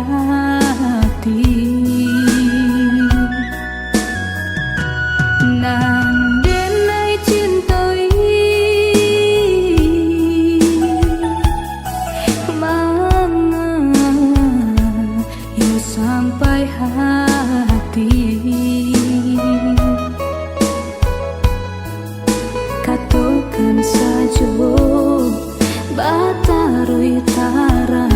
hati. Nang denai cintoi mana yo sampai hati. Katakan saja batarui tara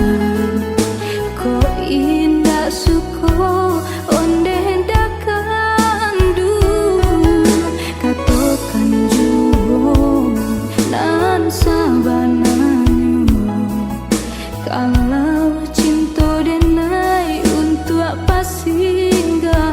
ko indah suko onde dakandu. Katakan juo nan sabananyo kalau cinta denai untuk apa singgah.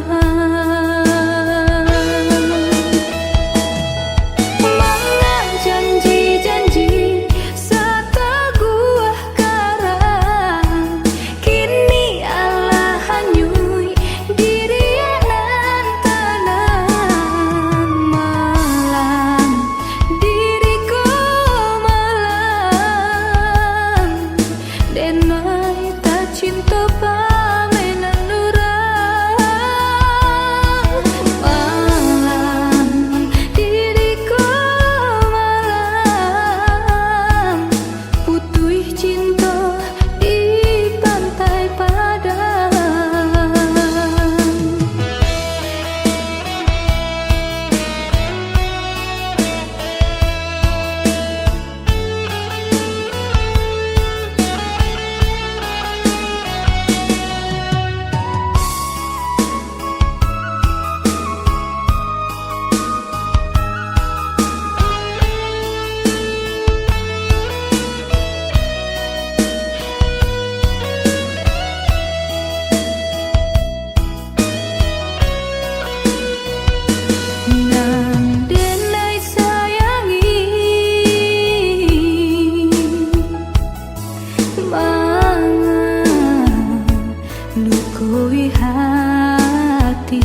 Lukui hati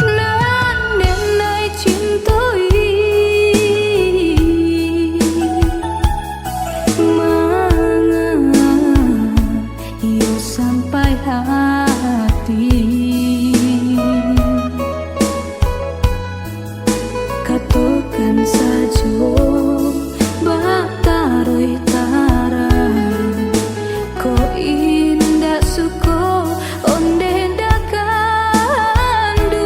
nan denai cintoi mana yo sampai hati. Katakan saja batarui tara ko indah suko onde dakandu.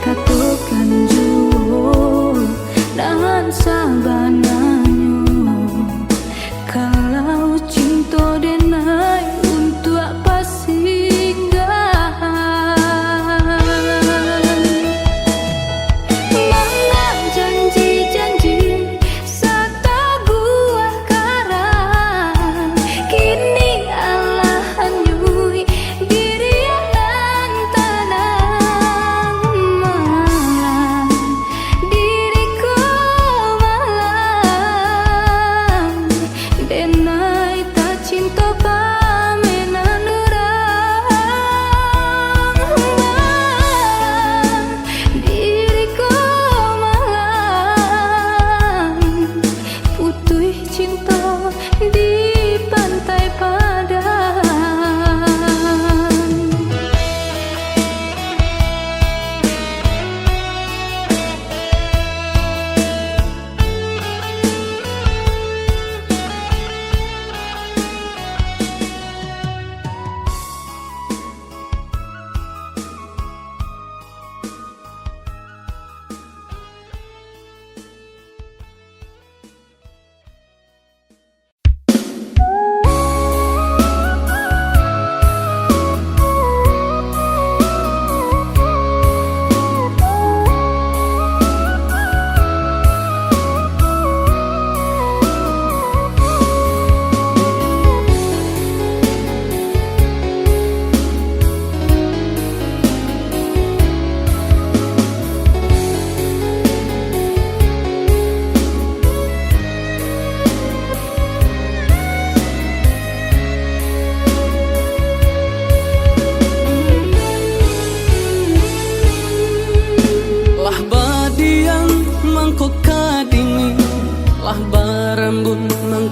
Katakan juo dan sabananyo kalau cinta denai untuk apa singgah. Mangan janji-janji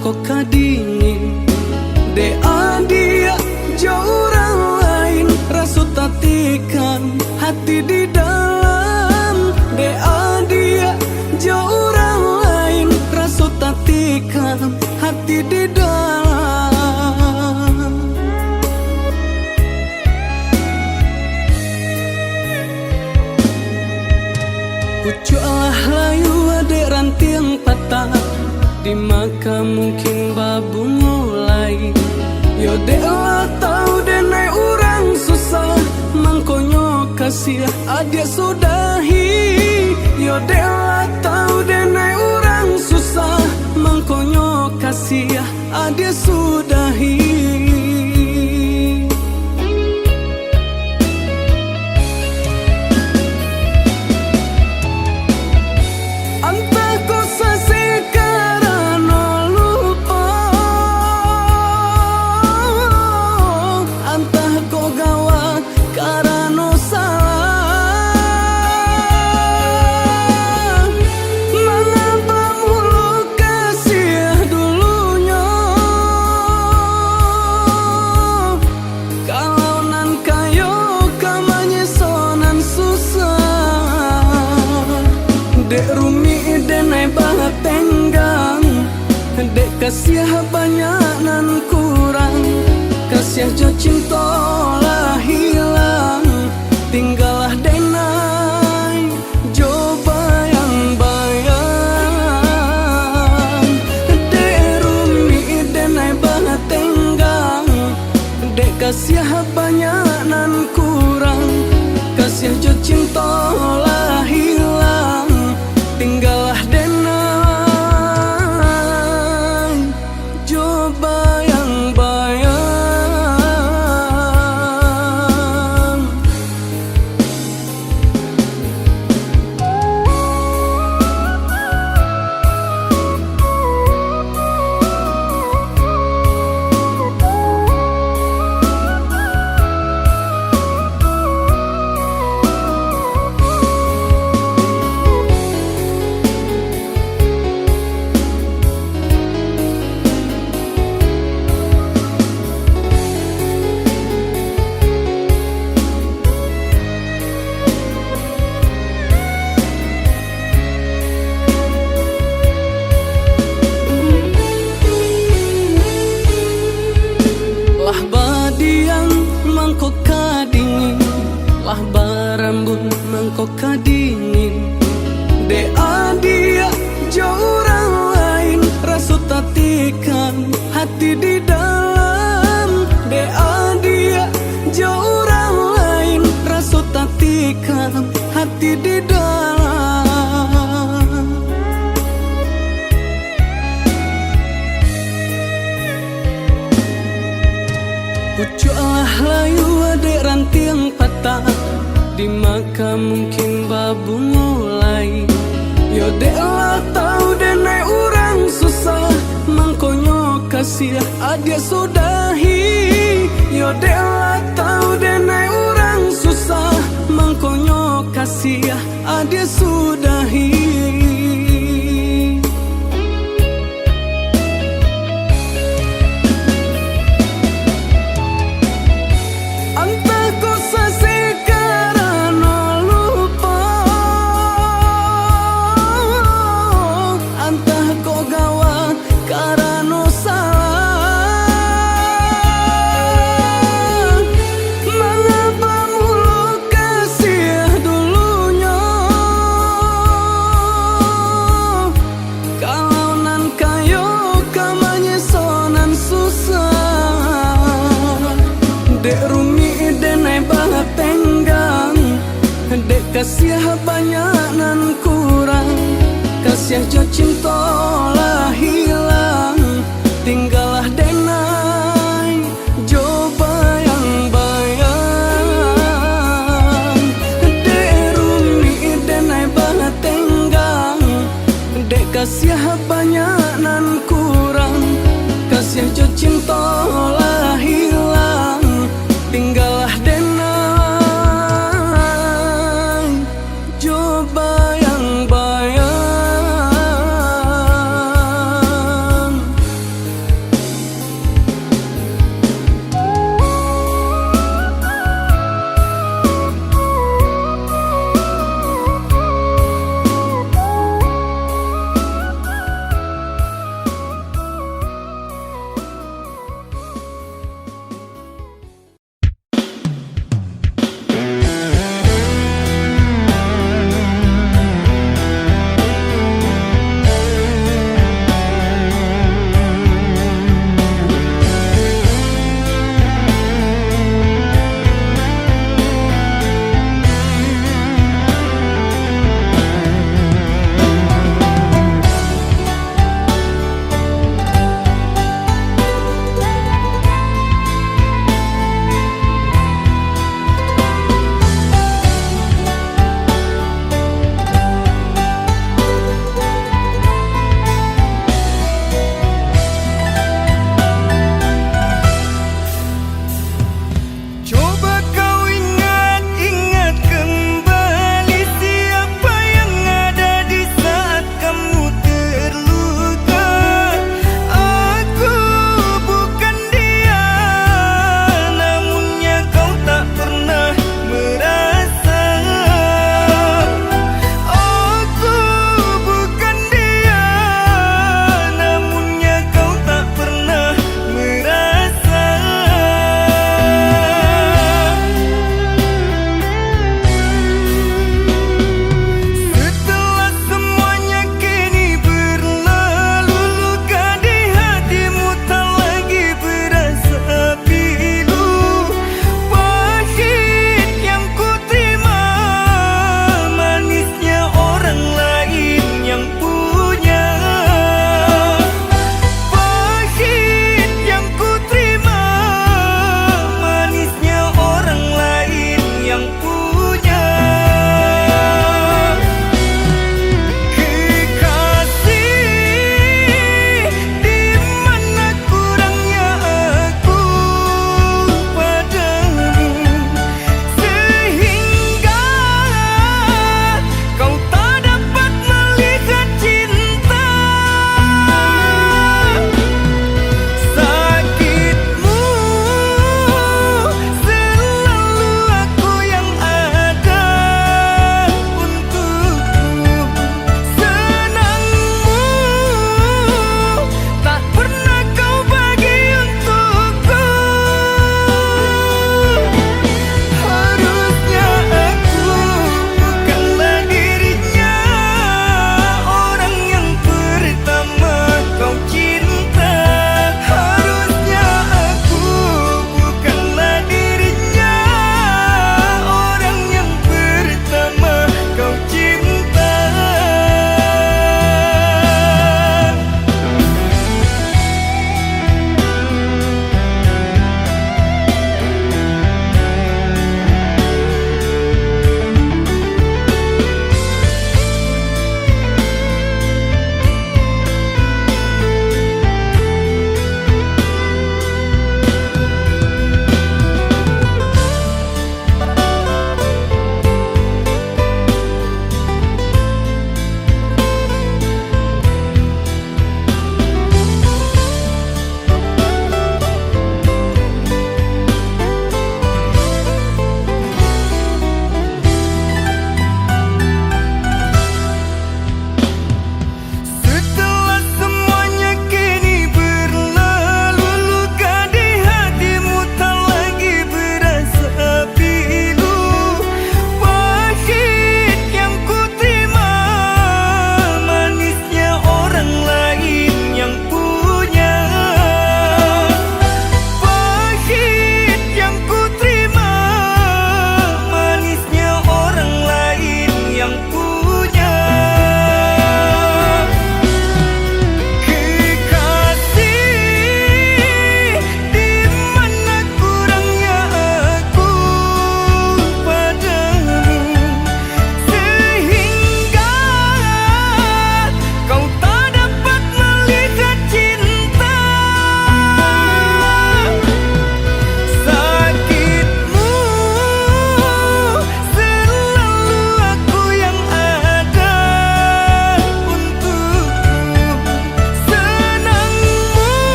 mangkok kadingin. Dea dia jauh orang lain, rasut tatikan hati di dalam. Dea dia jauh orang lain, rasut tatikan hati di dalam. Pucuklah layu adek ranting patah, di maka mungkin babu mulai. Yo dek lah tahu denai orang susah, mangkonyo kasih adik sudahi. Yo dek lah tahu denai orang susah, mangkonyo kasih adik sudahi. Dek rumi denai banget tenggang, dek kasih banyak nan kurang. Kasih jo cinta lah hilang, tinggallah denai jo bayang-bayang. Dek rumi denai banget tenggang, dek kasih banyak nan kurang. Kasih jo cinta lah hilang, tinggallah denai jo bayang-bayang. Lah badiang mangkok kadingin, lah barambun mangkok kadingin. Dea dia jauh orang lain, rasut tatikan hati di dalam. Dea dia jauh orang lain, rasut tatikan hati di dalam. Pucuklah layu adek ranting patah, di maka mungkin babu mulai. Yo dek lah tahu denai orang susah, mangkonyo kasih adik sudahi. Yo dek lah tahu denai orang susah, mangkonyo kasih adik sudahi. Dek rumi denai banget tenggang, dek kasih banyak nan kurang. Kasih jo cinta lah hilang, tinggallah denai jo bayang-bayang. Dek rumi denai banget tenggang, dek kasih banyak nan kurang. Kasih jo cinta lah hilang, tinggallah denai jo bayang-bayang.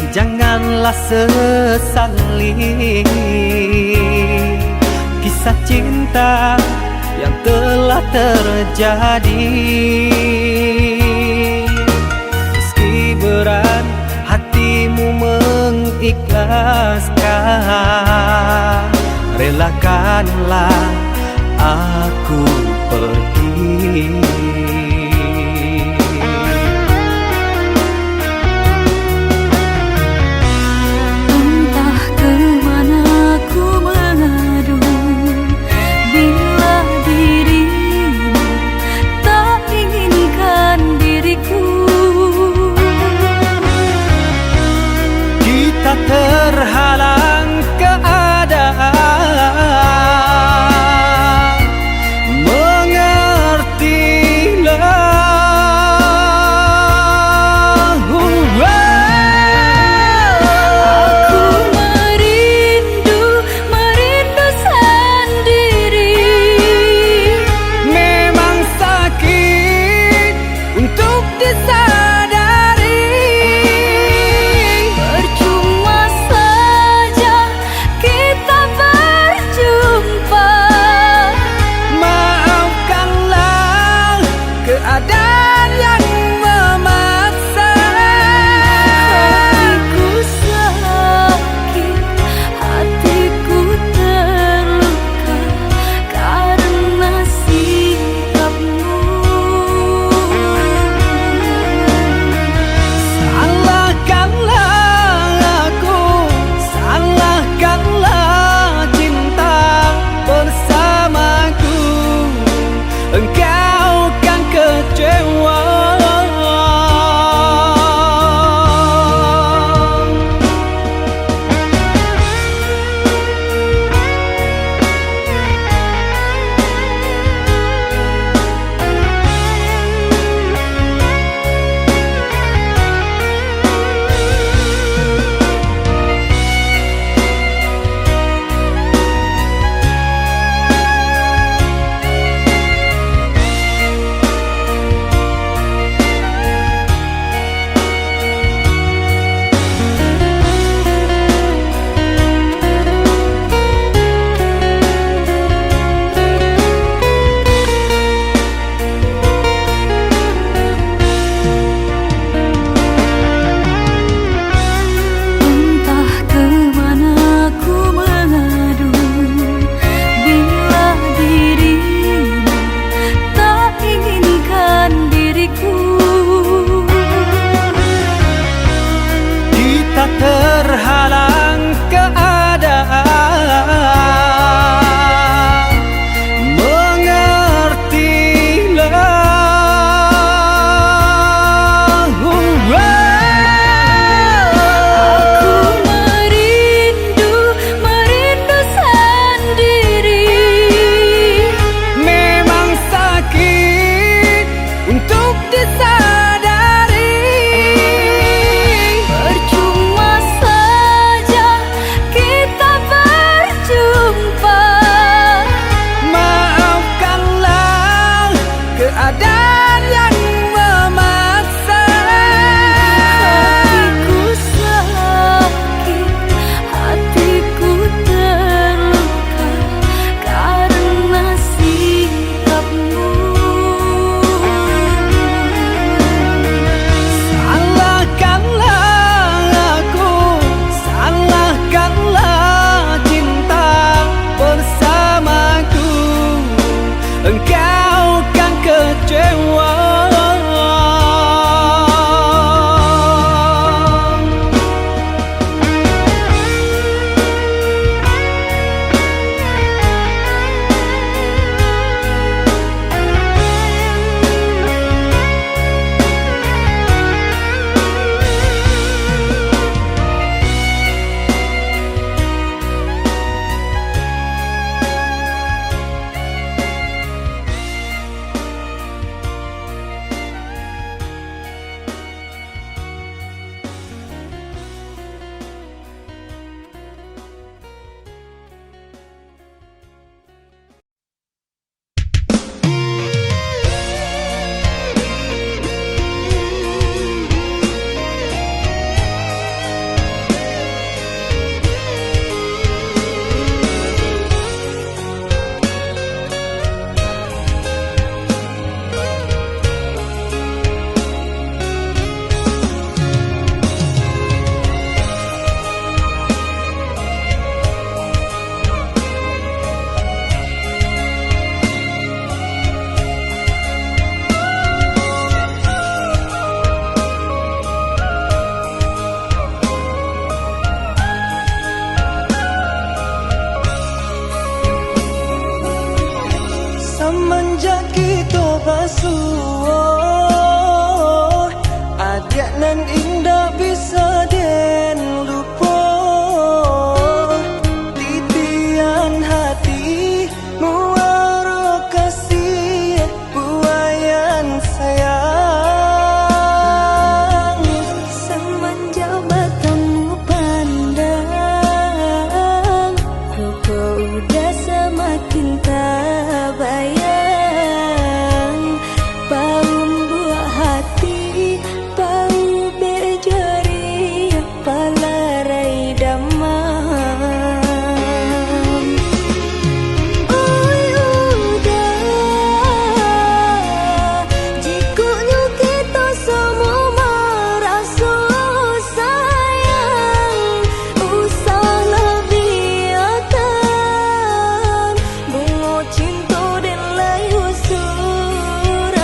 Janganlah sesali kisah cinta yang telah terjadi. Meski berat hatimu mengikhlaskan, relakanlah aku pergi. Entah kemana ku mengadu bila dirimu tak inginkan diriku. Kita terhalang keadaan, mengertilah. Aku merindu sendiri. Memang sakit untuk disadari. Percuma saja nan indah bisa den lupa. Titian hati muaro kasih buayan sayang. Semenjak bertemu pandang, kau udah semakin tak bayang. Bau buah hati, bau berjari, palarai damam. Oi udah, jikunya kita semua merasa sayang. Usahlah biarkan bunga cinta dan layu surang.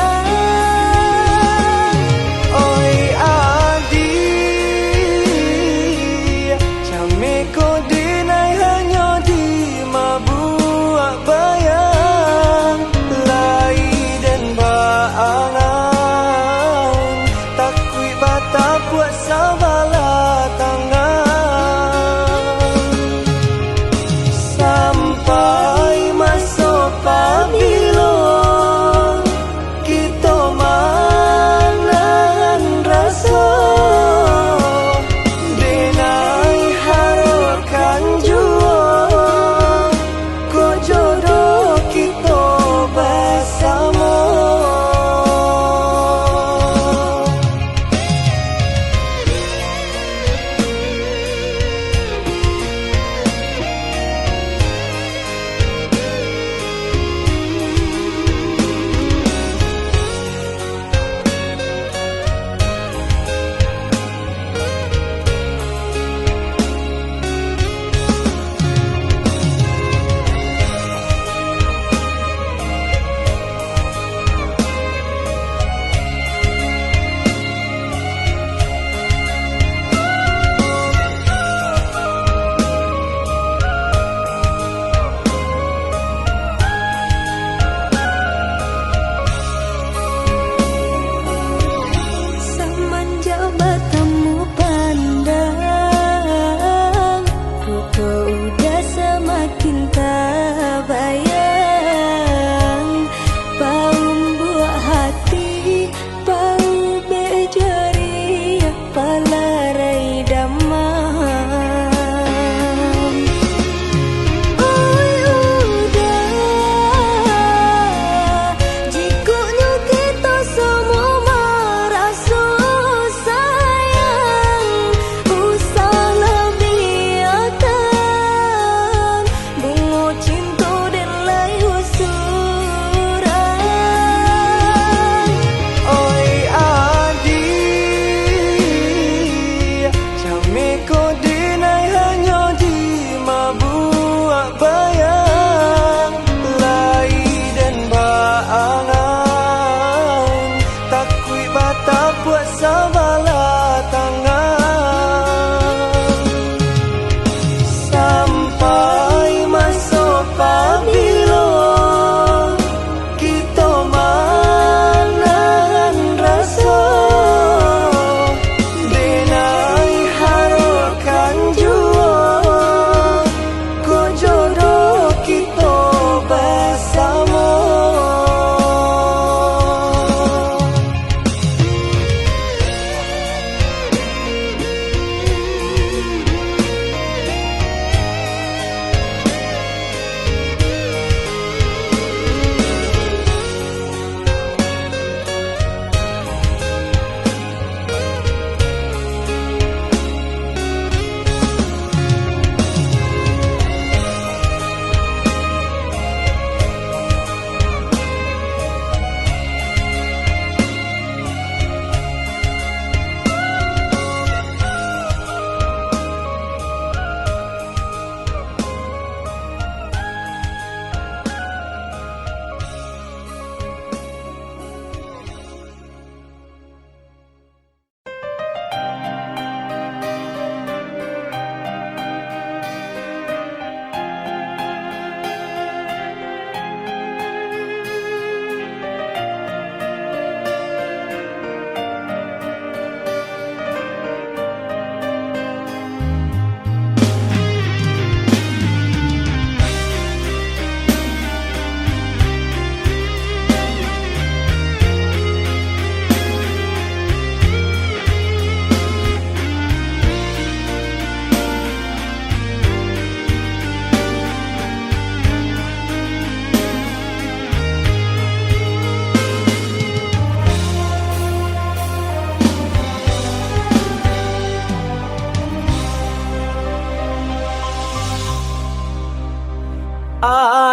Oi adi,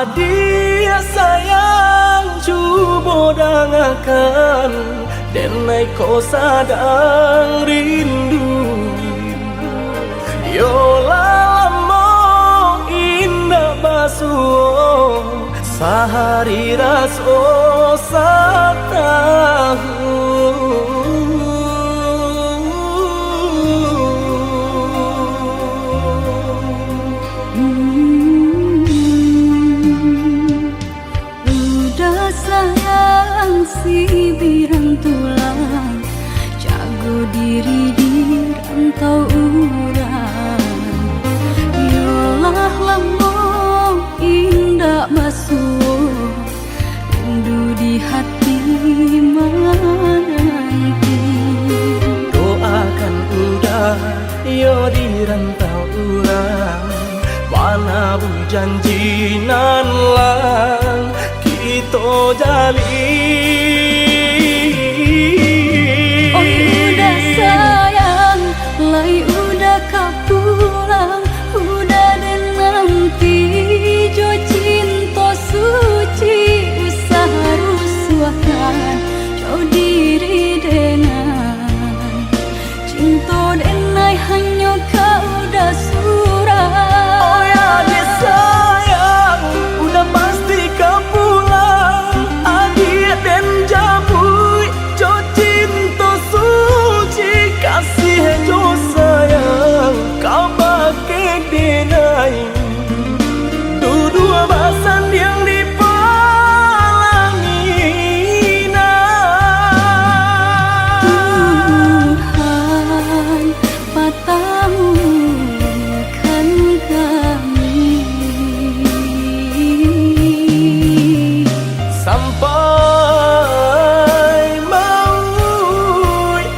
Adia sayang cuba dengarkan, denai kau sadang rindu. Yola lamo indah basuh, sehari raso satahu. Udah sayang si birang tulang, jago diri di rantau urang. Yolah lamo indah basuh, rindu di hati menanti. Doakan udah yo di rantau urang, mana bu janji nan lang kita jalin. Oi udah sayang, lai udah kapulang, udah dan nanti jo cinta suci usaha rusuhan jauh diri dengan cinta denai hanya kau udah surah. Oh ya dia sayang, udah pasti kau pulang. Adia dan jabui jo cinta suci, kasih jo sayang kau pakai denai. Dua basan yang dipalangina. Tuhan patahkan kami sampai maut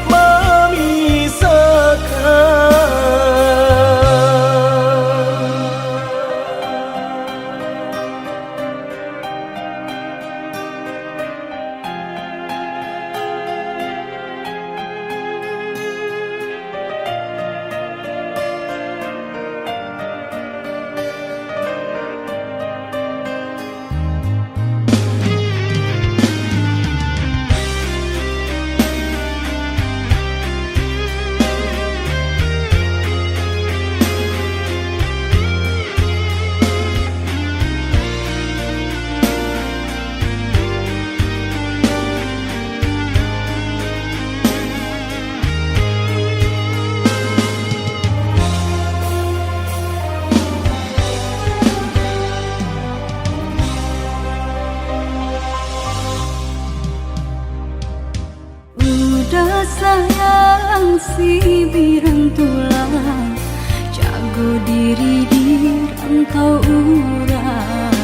Udah sayang si birang tulang, jago diri di rantau urang.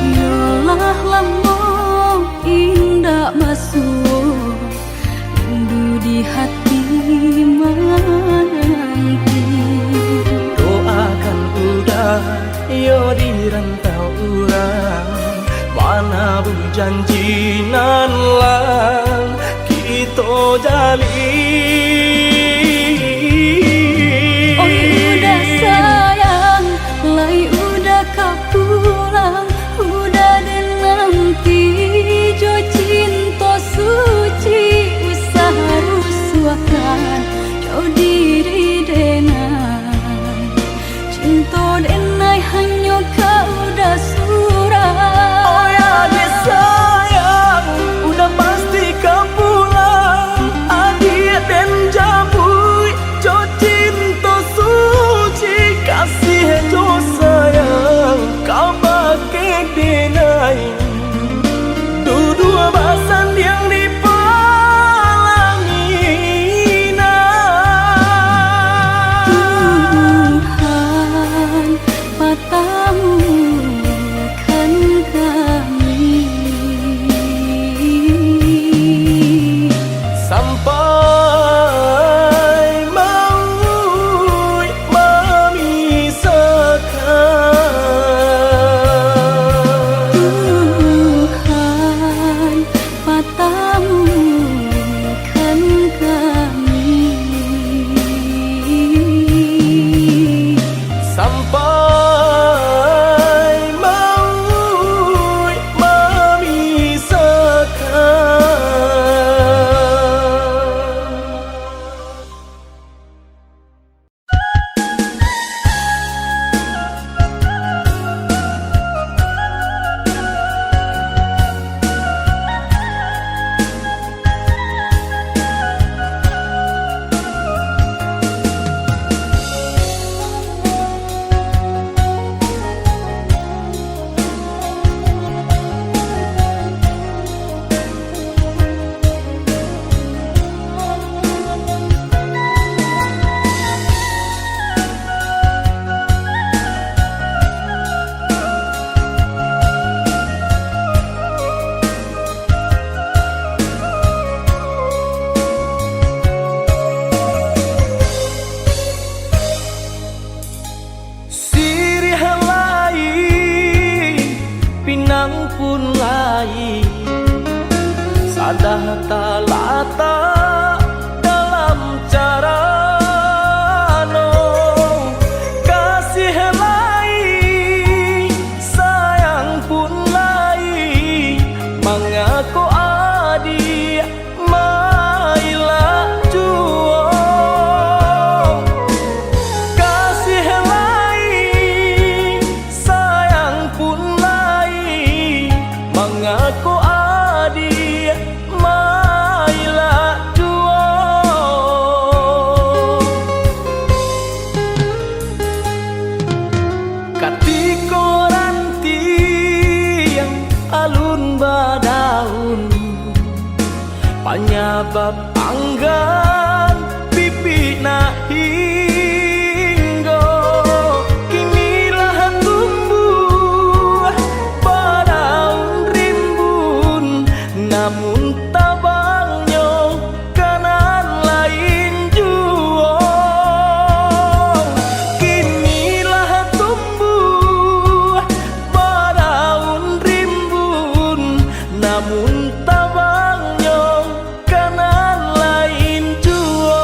Yolah lamo indah basuh, rindu di hati menanti. doakan udah yo di rantau urang, mana bu janji nan lang kita jalin. Oi udah sayang, lai udah kapulang, udah dan nanti jo cinta suci usaha rusuhan jauh diri dengan cinta denai hanya kau udah surah. Oh ya dia sayang, udah pasti kau pulang. Adia lata-lata dalam cara no kasih lai sayang pun lai mengaku adi mailah juo kasih lai sayang pun lai mengaku adi mailah juo katiko ranti yang alun badaun penyebab anggan pipi na hinggo kinilah tumbuh badaun rimbun namun tabangnya kanan lain juo kinilah tumbuh badaun rimbun namun tabangnya kanan lain juo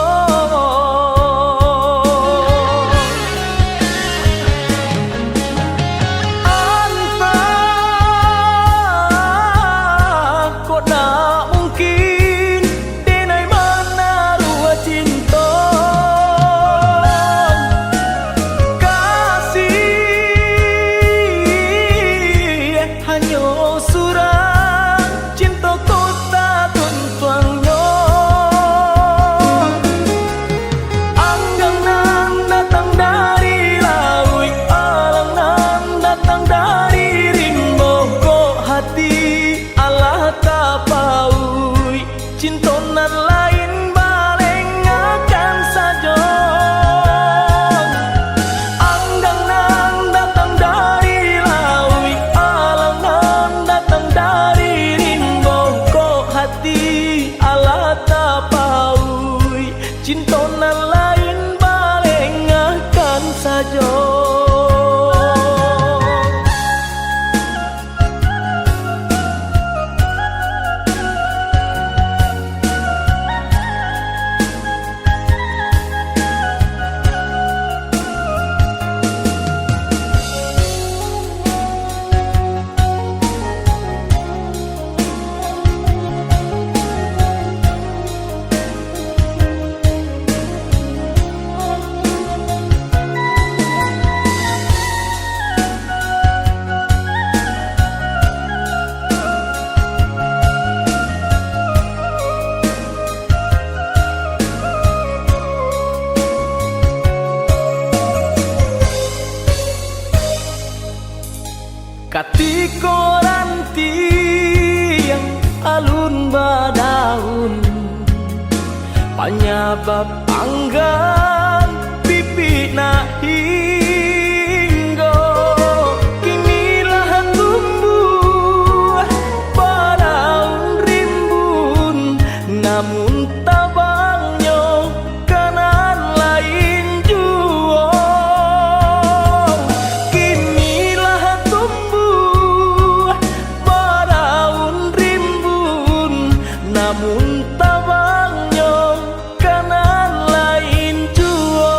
anta kok nak mungkin denai mana rua cinta kasih hanya surang cinta kota tuntuangnya anggang nan datang dari laut alang nan datang dari rimbo kok hati Allah tapaui cinta nan lain baleng akan saja anggang nan datang dari laut alang nan datang dari rimbo kok hati Allah tapaui cinta nan lain baleng akan saja katiko ranti yang alun badaun penyebab anggan pipi na hinggo kinilah tumbuh badaun rimbun namun tabangnya kanan lain juo kinilah tumbuh badaun rimbun namun tabangnya kanan lain juo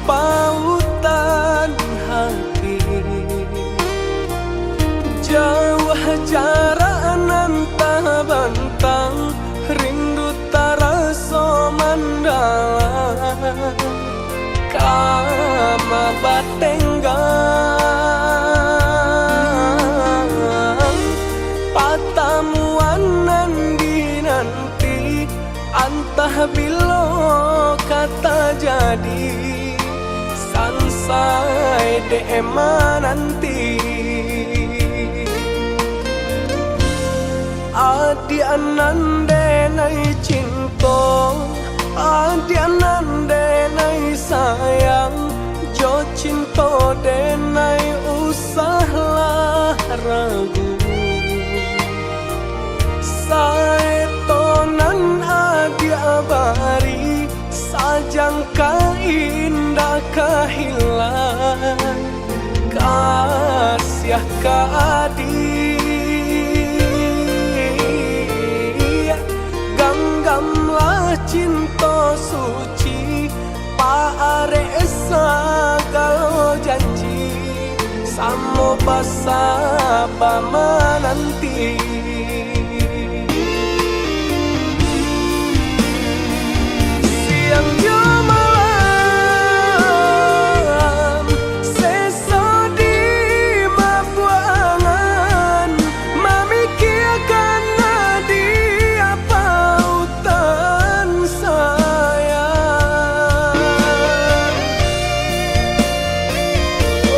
pautan hati. Jauh jarak nan tak bentang, rindu tak rasa mandalang. Kama batenggang, patamuan nan dinanti, antah bila kata jadi, sansai dema nanti. Adi anande nai cinta, adi anande nai sayang, jo cinta denai usahlah ragu. Saetonan adi abari, sajangka indah kehilang, kasih adi. Ganggamlah cinta suci, paare segala janji, samo basa menanti. Siang yo malam, seso di mabuangan, memikirkan dia pautan sayang.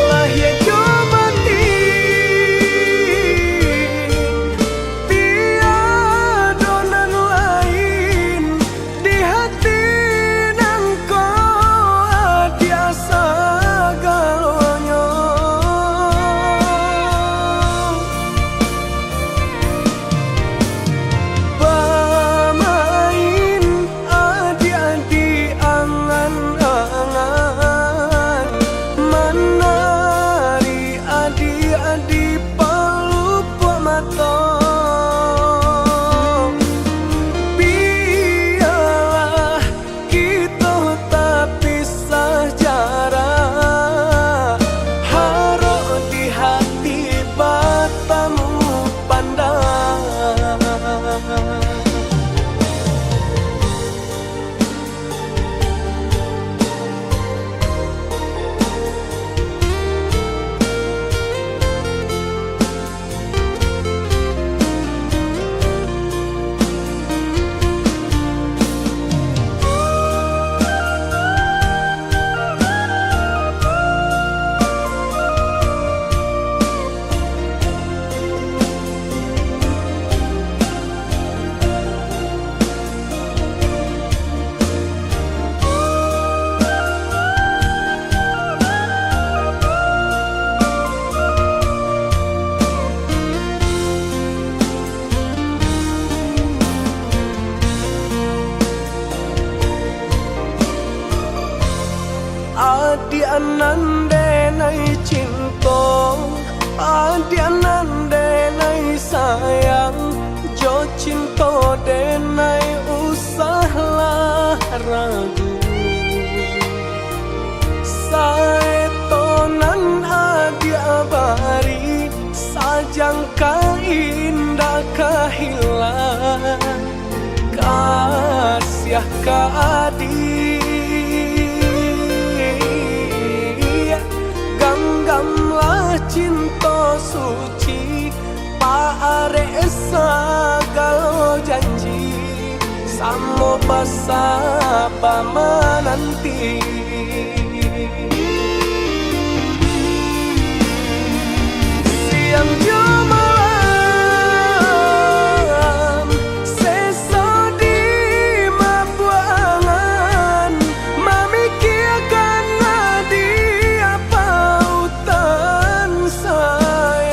Lah ya jo mati, tiada nan lain di hati nang kau dia segalanya. Bermain adi-adi angan-angan, menari adi-adi pelupuk mata. Biarlah kita tak pisah jarak, harap di hati bertemu pandang. Adi anande nai cinta, adi anande nai sayang, jo cinta denai usahlah ragu. Saetonan adi abari, sajangka indah kehilang, kasih adi. Ganggamlah cinta suci, paare segala janji, samo basa menanti. Siang yo malam, seso di mabuangan, memikirkan dia pautan sayang.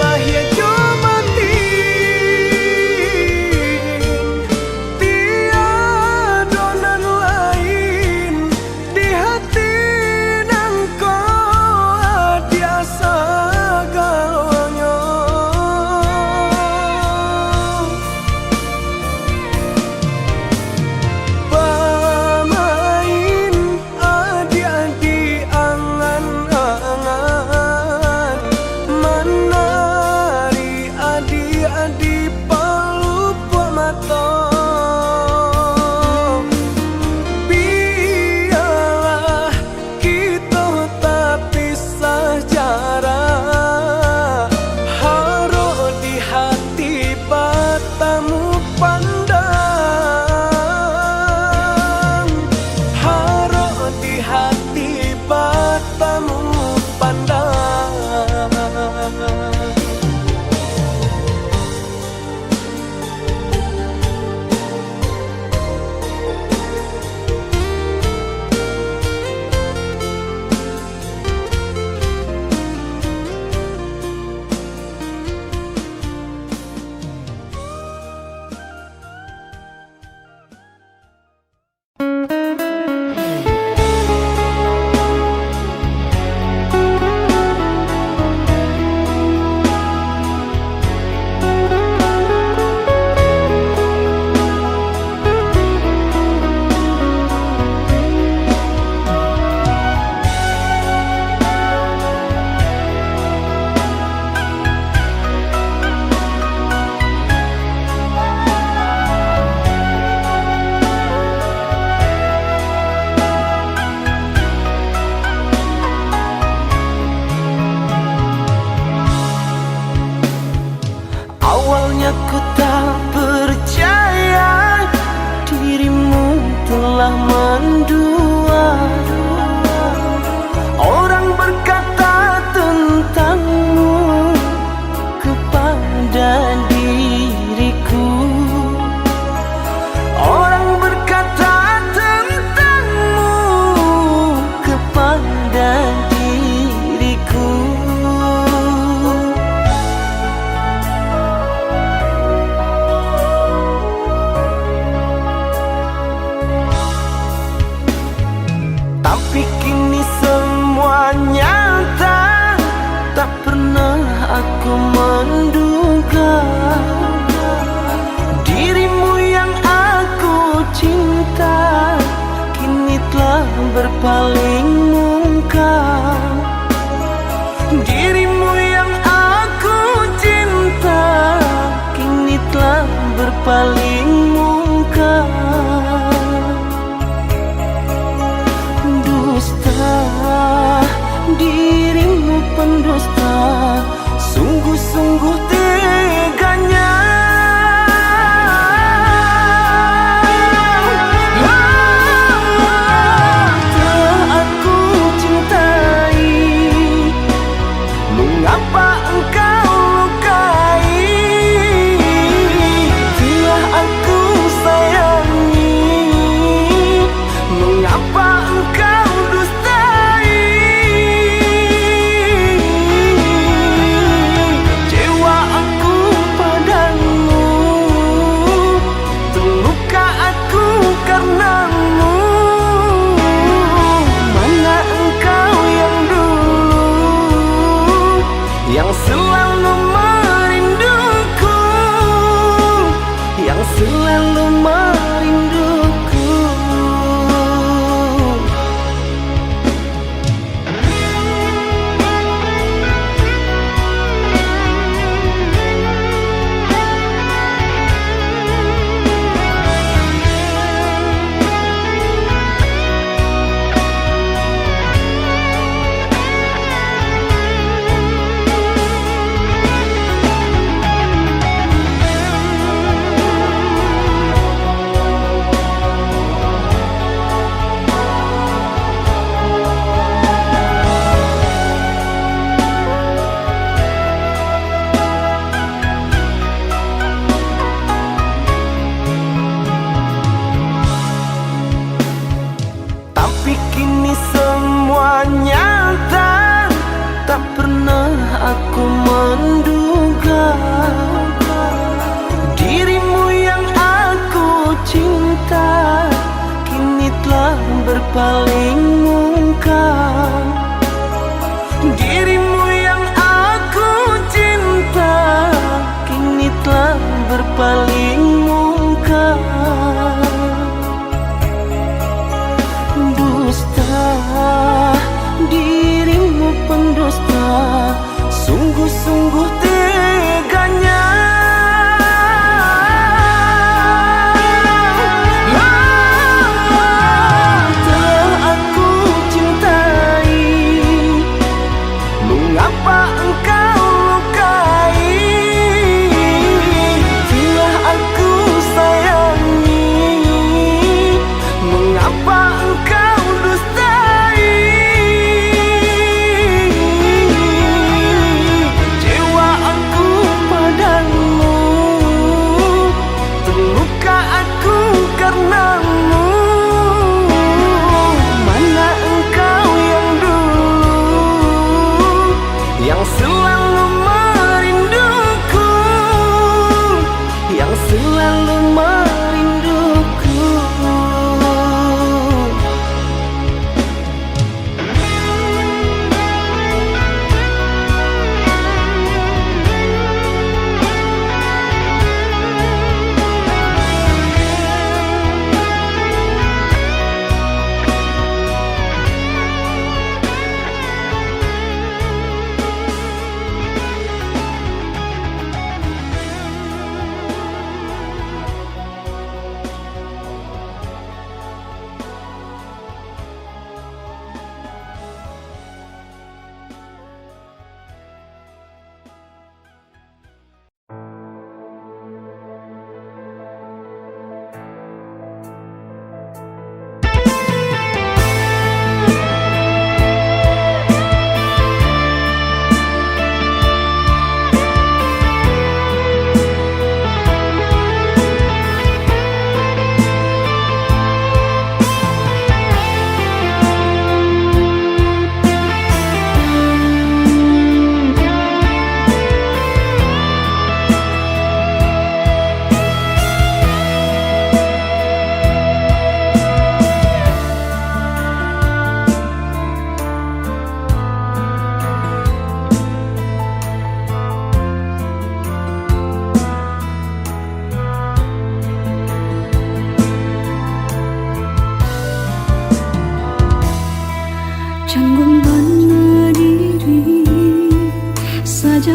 Lah ya jo mati, aku menduga dirimu yang aku cinta kini telah berpaling muka. Dirimu yang aku cinta kini telah berpaling muka. Dusta, dirimu pendusta, sungguh-sungguh teganya. Telah aku cintai, mengapa engkau lukai? Telah aku sayangi, mengapa engkau dustai? Kecewa aku padamu, terluka aku karenamu. Mana engkau yang dulu, yang selalu merinduku, yang selalu merinduku. Tapi kini semua nyata, tak pernah aku menduga dirimu yang aku cinta kini telah berpaling muka. Dirimu yang aku cinta kini telah berpaling muka. Dusta, dirimu pendusta, sungguh-sungguh teganya. Telah aku cintai,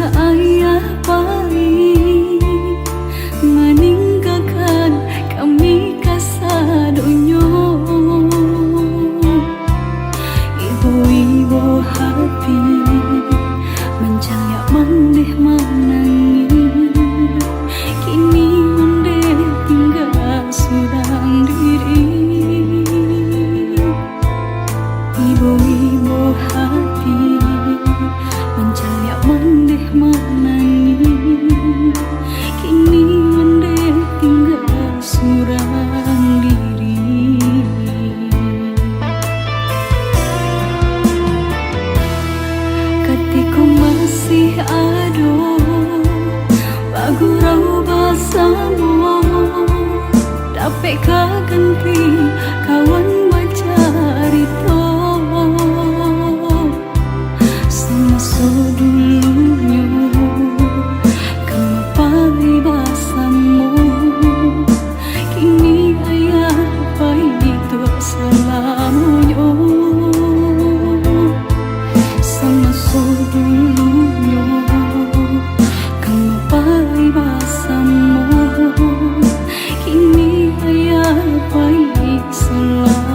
ayah paling meninggalkan kami kasadonyo. Ibu-ibu hati mencaya mendeh menangis, kini mendeh tinggal surang diri. Ibu-ibu hati mencaya mendeh menangis, kini mendeh tinggal surang diri. Ketika masih ada bagurau basamu, dapat ganti kawan bacarito. Semasa dulunya kamu paribasamu, kini ayah itu selamanya. Semasa dulunya kamu paribasamu, kini ayah selamanya.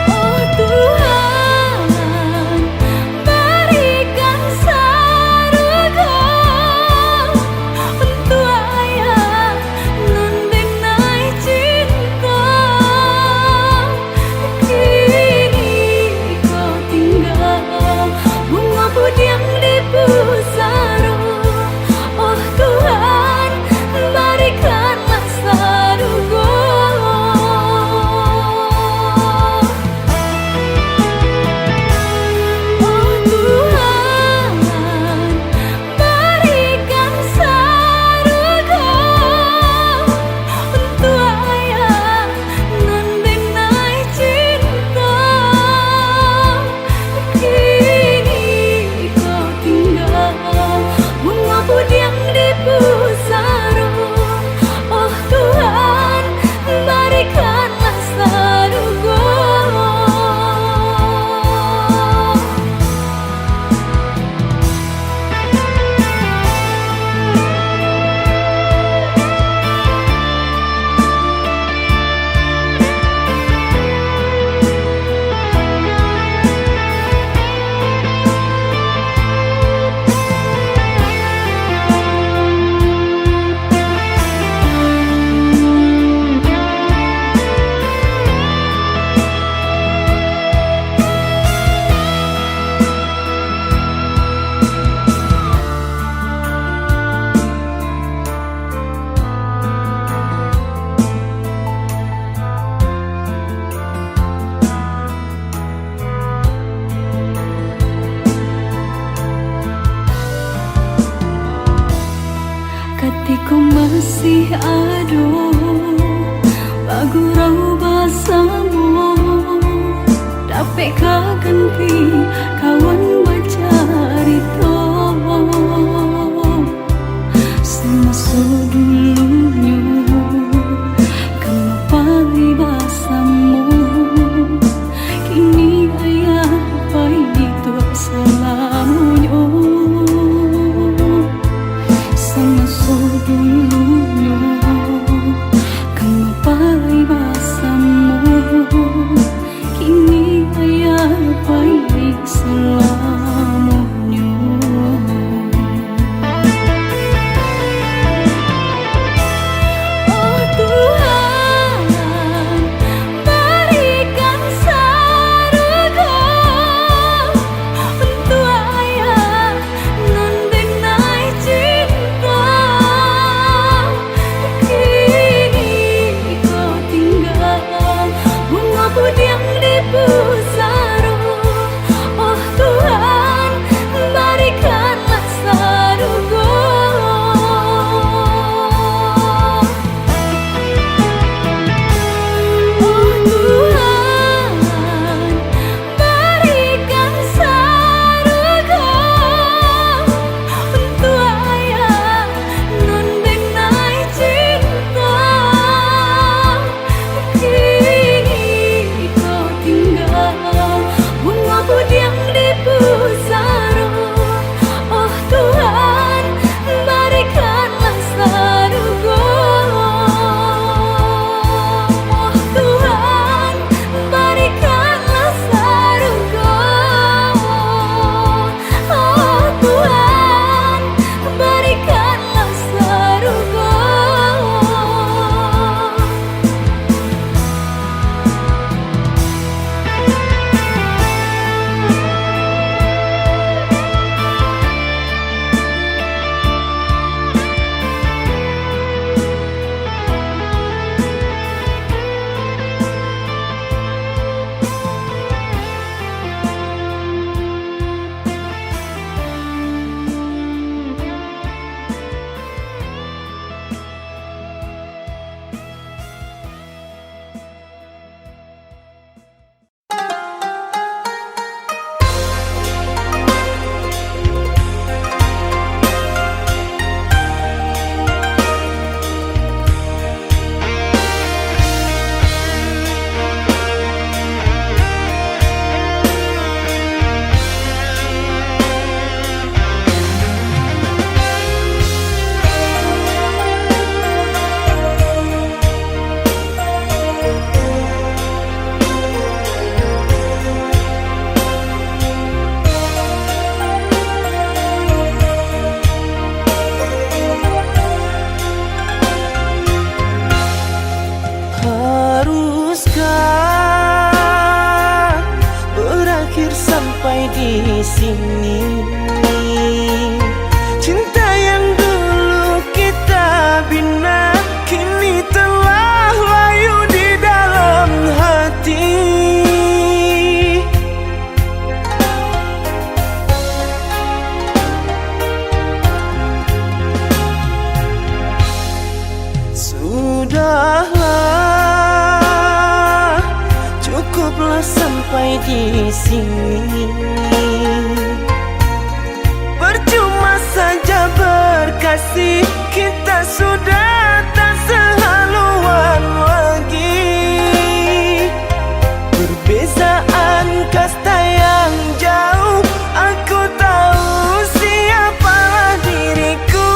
Oh Tuhan, berikan surga untuk ayah mendenai cinta. Kini kau tinggal bunga budiang di pusara. Oh Tuhan, berikanlah surga. Oh Tuhan, berikan surga untuk ayah mendenai cinta. Kini kau tinggal bunga budiang di pusara. Oh Tuhan, berikanlah surga. Ketika masih ada bagurau basamu, dapat ganti kawan bacarito. Semasa dulunya kamu paribasamu, kini ayah itu selamanya. Semasa dulunya kamu paribasamu, kini ayah selamanya. sini. Cinta yang dulu kita bina kini telah layu di dalam hati. Sudahlah, cukuplah sampai di sini. Percuma saja berkasih, kita sudah tak sehaluan lagi. Perbezaan kasta yang jauh, aku tahu siapalah diriku.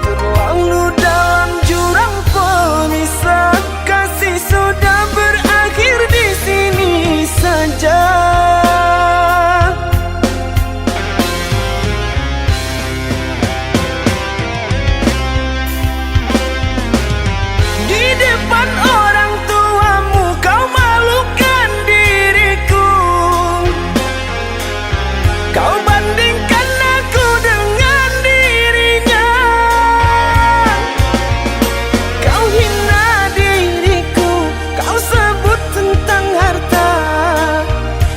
Terlalu dalam jurang pemisah, kasih sudah berakhir di sini saja. Di depan orang tuamu kau malukan diriku. Kau bandingkan aku dengan dirinya. Kau hina diriku, kau sebut tentang harta.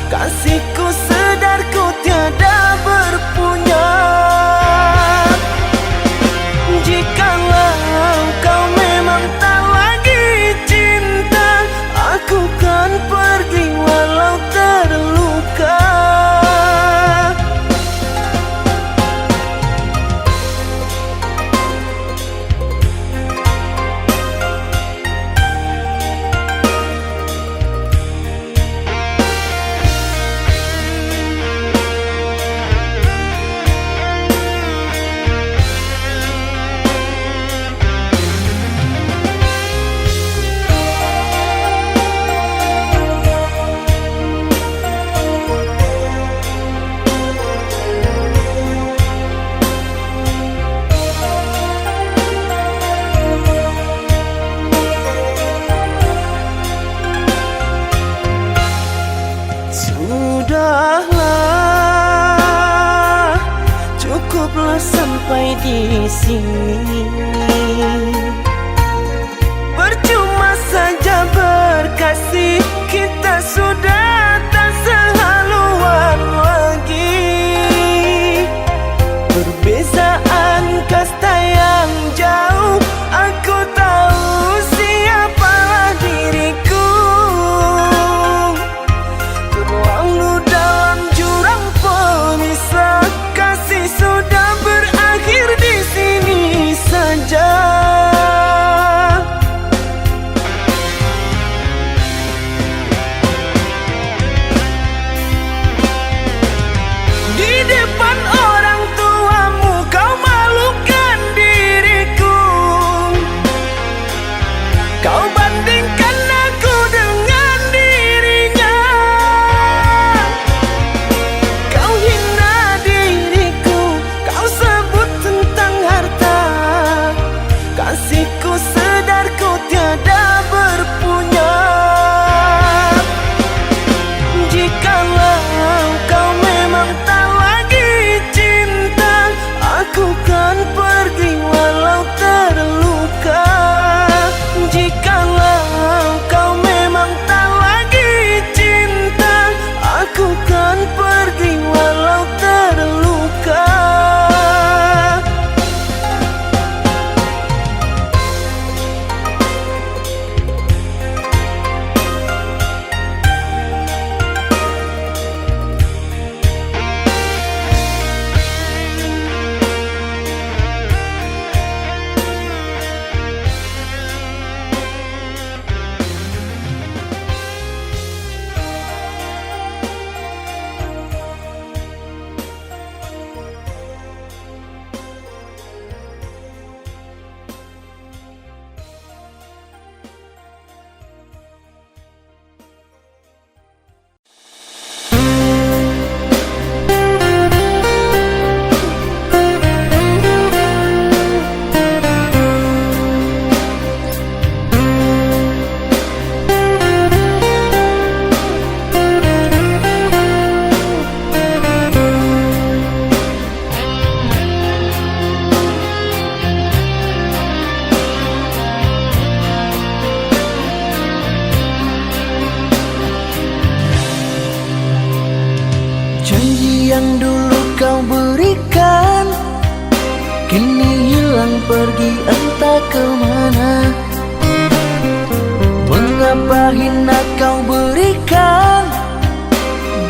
Kasihku sedarku tiada berpunya. Jikalau kau memang tak lagi cinta, aku kan pergi walau terluka. Sudahlah, cukuplah sampai di sini. Percuma saja berkasih, kita sudah tak sehaluan lagi. Perbezaan kasta yang jauh, aku tahu siapalah diriku. Terlalu dalam jurang pemisah, kasih sudah berakhir di sini saja. Di depan orang tuamu kau malukan diriku. Kau bandingkan aku dengan dirinya. Kau hina diriku, kau sebut tentang harta. Kasihku sedarku tiada berpunya. Jikalau kau memang tak lagi cinta, aku kan pergi walau terluka. Jikalau kau memang tak lagi cinta, aku kan pergi walau terluka. berikan kini hilang pergi entah kemana. Mengapa hina kau berikan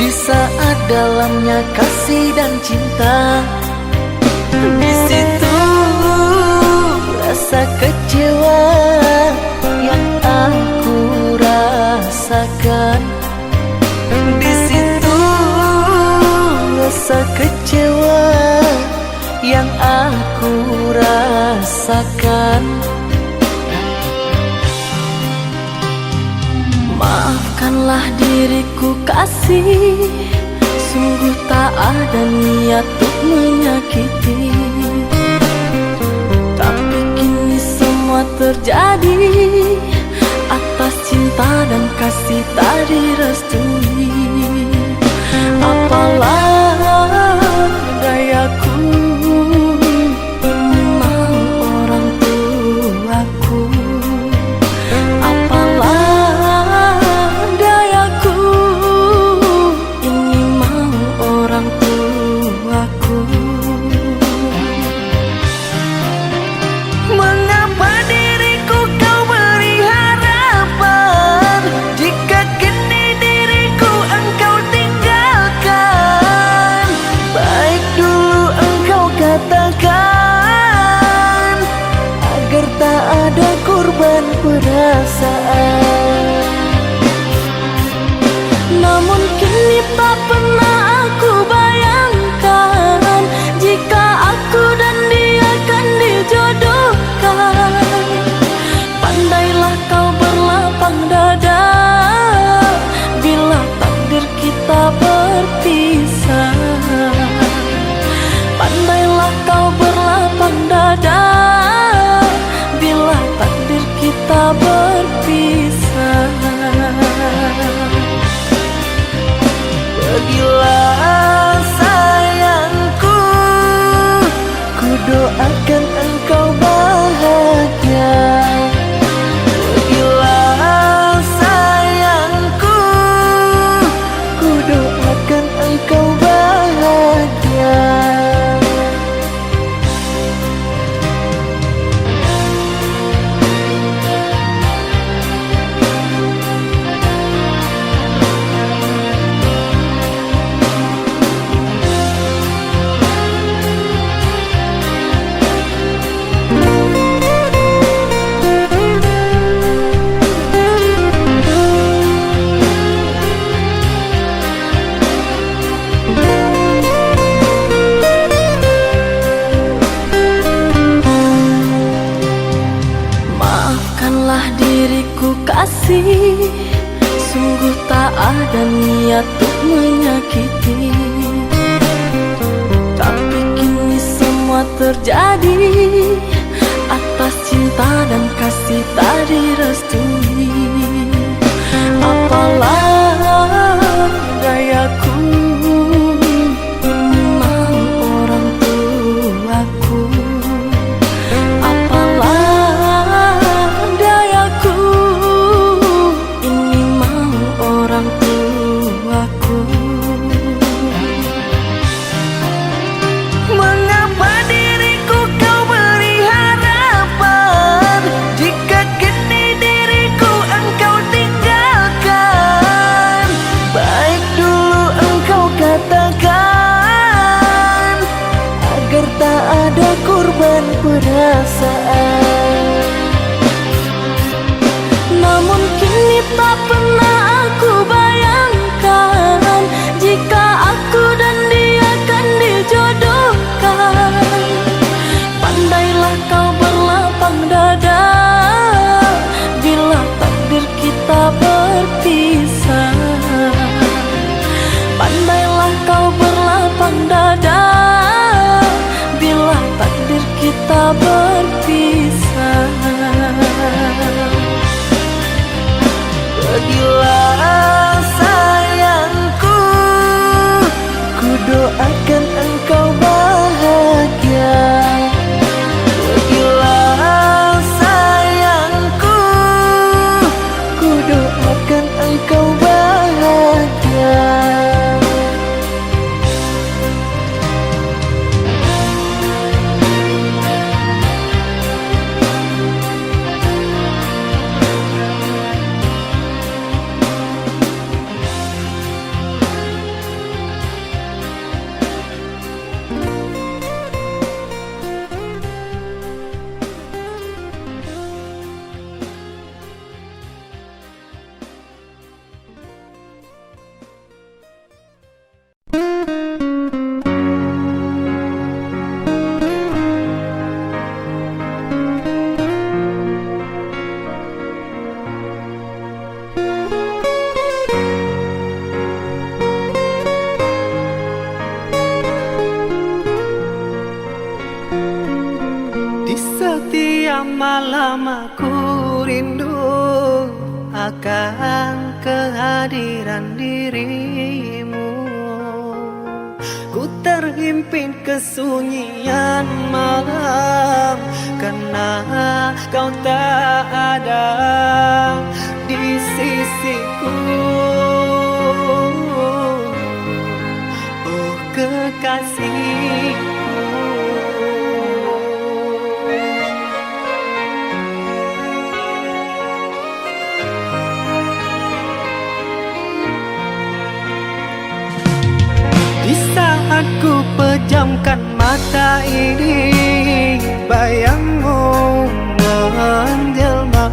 di saat dalamnya kasih dan cinta. Di situ rasa kecewa yang aku rasakan. Di situ rasa kecewa yang aku rasakan. Maafkanlah diriku kasih, sungguh tak ada niat untuk menyakiti. Tapi kini semua terjadi atas cinta dan kasih tak direstui. Apalah dayaku, ini mau orang tuaku. Apalah dayaku, ini mau orang tuaku. Mengapa diriku kau beri harapan jika kini diriku engkau tinggalkan? Baik dulu engkau katakan agar tak ada korban perasaan. Namun kini tak pernah aku bayangkan jika aku dan dia akan dijodohkan. Pandailah kau berlapang dada bila takdir kita berpisah. Pandailah kau berlapang dada bila takdir kita berpisah. Pergilah sayangku, ku doakan engkau bahagia. Pergilah sayangku, ku doakan engkau bahagia. Maafkanlah diriku kasih, sungguh tak ada niat untuk menyakiti. Tapi kini semua terjadi atas cinta dan kasih tak direstui. Apalah dayaku, ini mau orang tuaku. Apalah dayaku, ini mau orang tuaku. Mengapa diriku kau beri harapan jika kini diriku engkau tinggalkan? Baik dulu engkau katakan agar tak ada korban perasaan. Namun kini tak pernah aku bayangkan jika aku dan dia akan dijodohkan. Pandailah kau berlapang dada bila takdir kita berpisah. Pandailah kau berlapang dada bila takdir kita berpisah. Pergi malam aku rindu akan kehadiran dirimu. Ku terhimpit kesunyian malam karena kau tak ada di sisiku. Oh kekasihku, di saat ku pejamkan mata ini, bayangmu menjelma.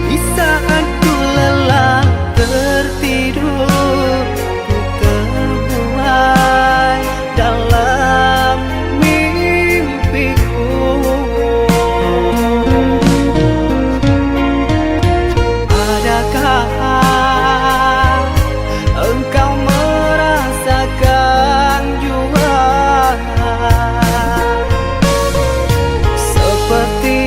Di saat ku lelah tertidur, ku terbuai dalam mimpiku. Adakah engkau merasakan jua seperti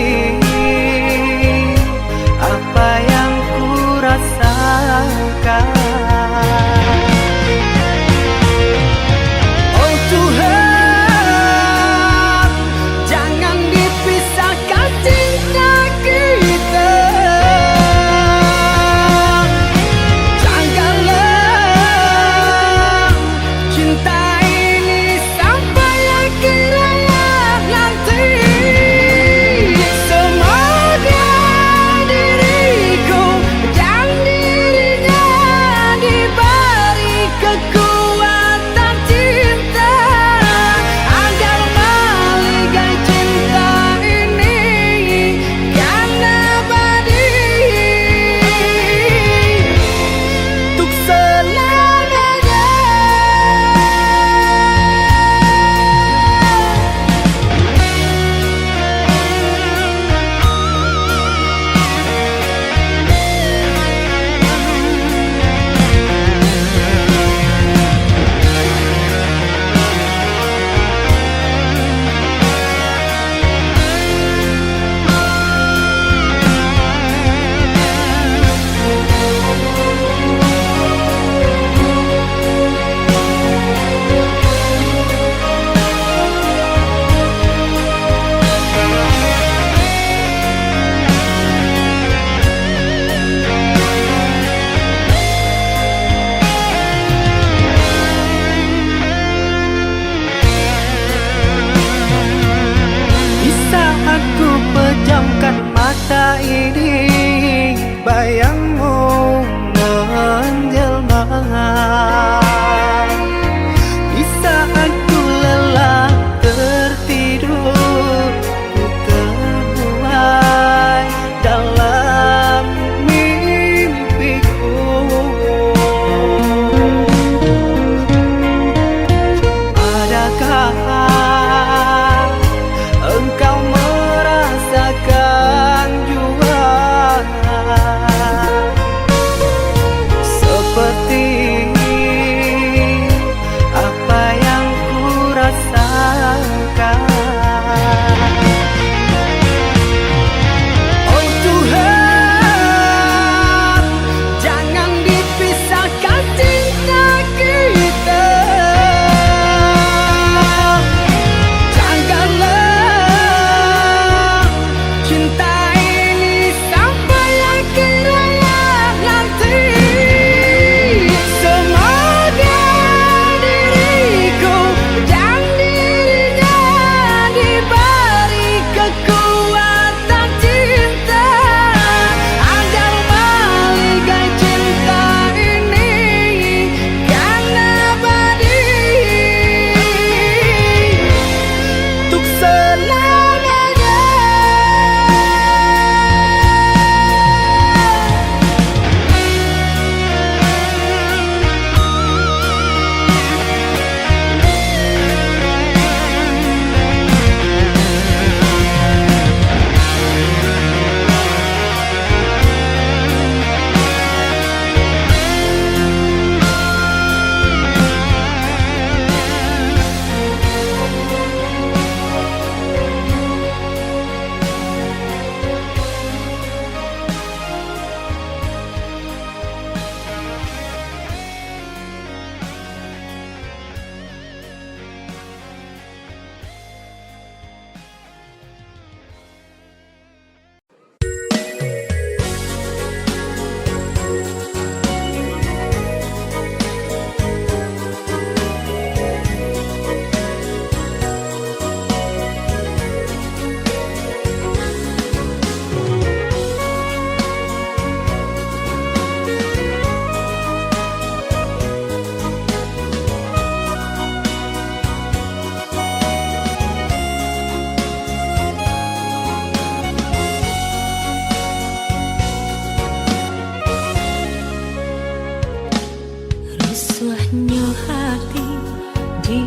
di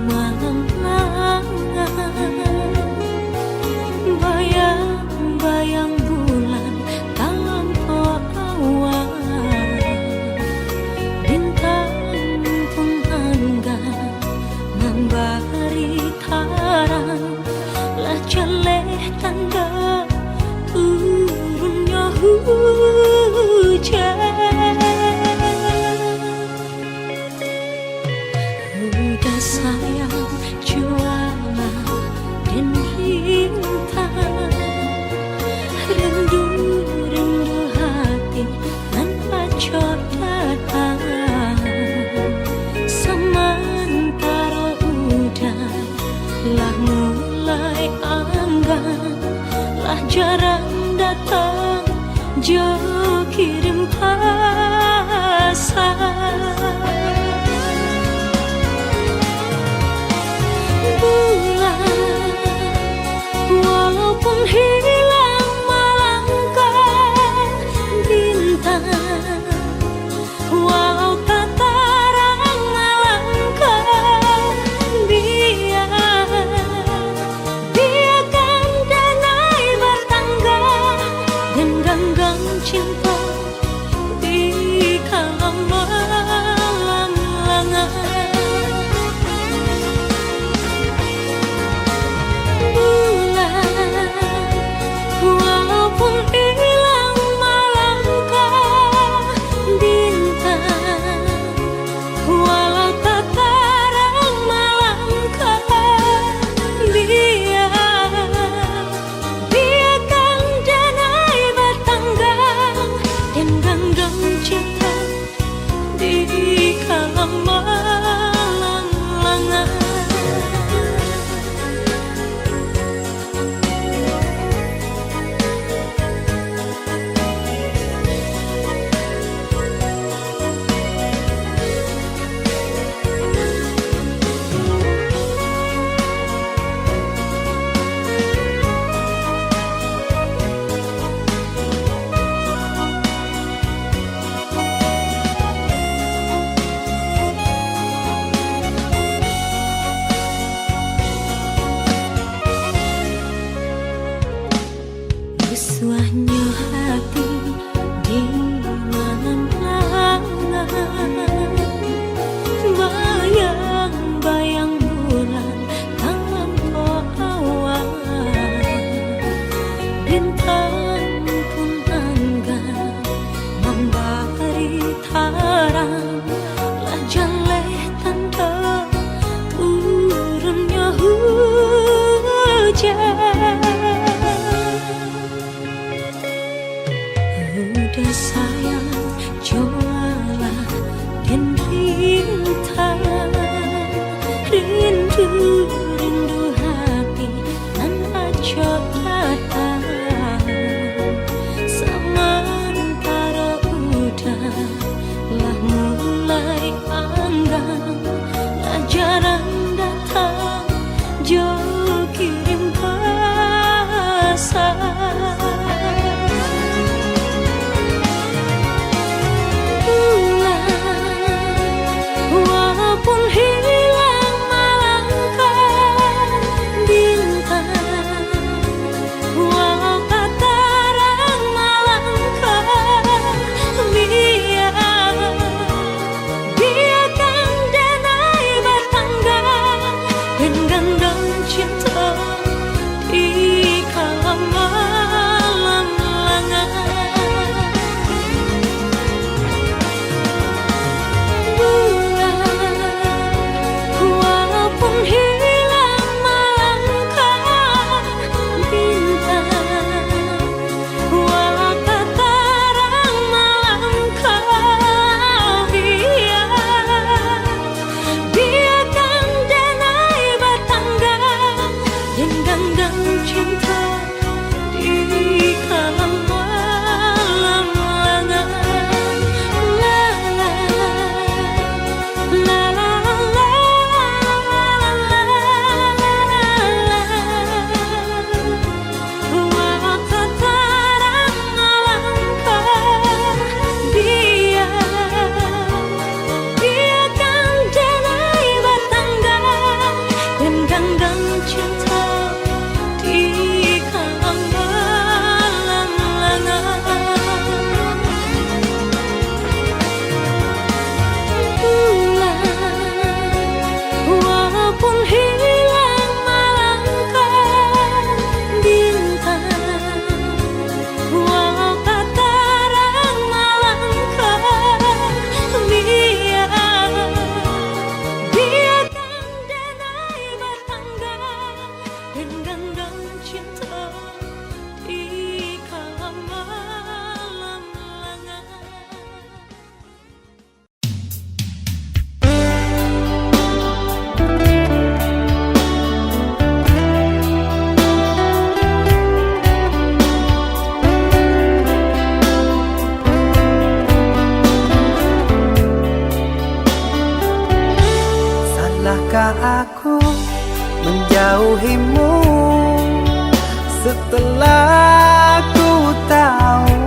malam lengang. Bayang-bayang bulan tanpa awan, bintang pun enggan memberi terang, lah jaleh tanda turunnya hujan. Udah sayang jualan dan bintang, rindu hati nan acot datang. Sementara udah lah mulai enggan, lah jarang datang, jauh kirim pesan. Walaupun hilang melangkah bintang, walau tak terang melangkah, biarkan danai bertangga dan genggang cinta di kalam malam lengang. Walaupun hilang melangkah bintang, walau tak terang melangkah, biarkan danai bertangga dan genggang cinta di kalam malam lengang. Bersuahnya hati di malam lengang, bayang-bayang bulan tanpa awan, bintang pun enggan memberi terang, lah jaleh tanda turunnya hujan. Udah sayang jualan dan bintang, rindu hati nan acot datang. Sementara udah lah mulai enggan, lah jarang datang, jauh kirim pesan. Walaupun hilang melangkah aku menjauhimu setelah ku tahu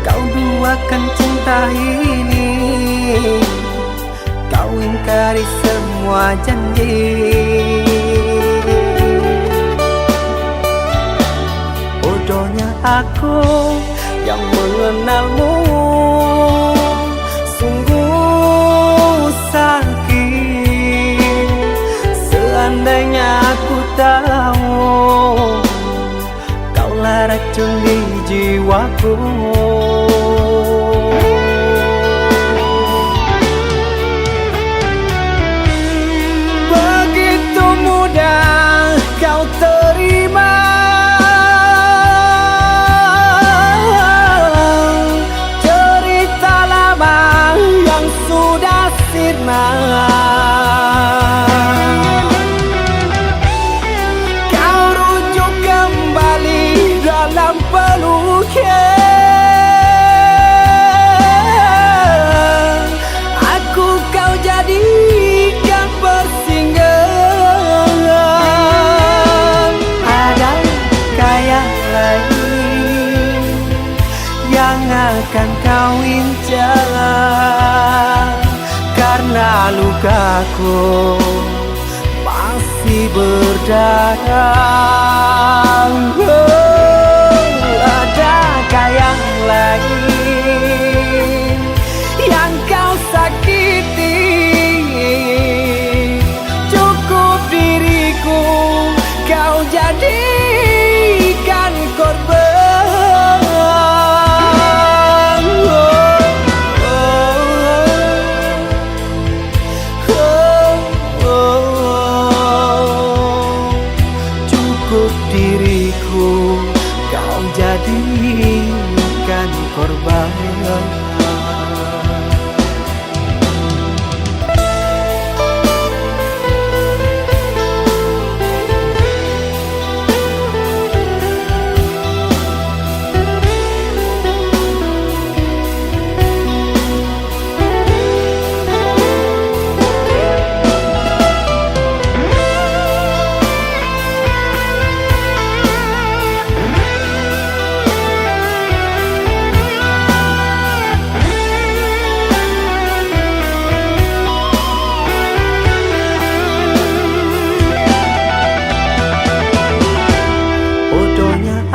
kau duakan cinta ini. Kau ingkari semua janji. Bodohnya aku yang mengenalmu, sungguh sakit. Seandainya aku tahu kaulah racun di jiwaku. Begitu mudah kau terima cerita lama yang sudah sirna. Kau rujuk kembali dalam peluknya. Aku kau jadikan persinggahan. Adakah yang lain yang akan kau incar? Karena lukaku masih berdarah. Adakah yang lain yang kau sakiti? Cukup diriku kau jadikan korban. Cukup diriku kau jadikan korban.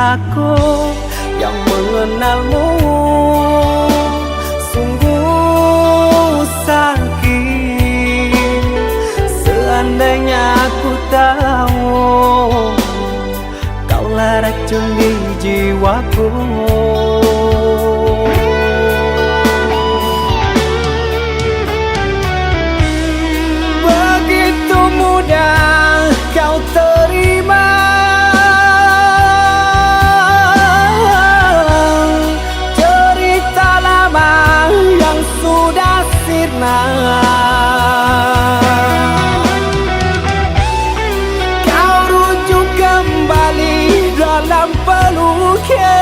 Aku yang mengenalmu, sungguh sakit. Seandainya aku tahu kaulah racun di jiwaku. Begitu mudah kau terima sudah sirna. Kau rujuk kembali dalam peluknya.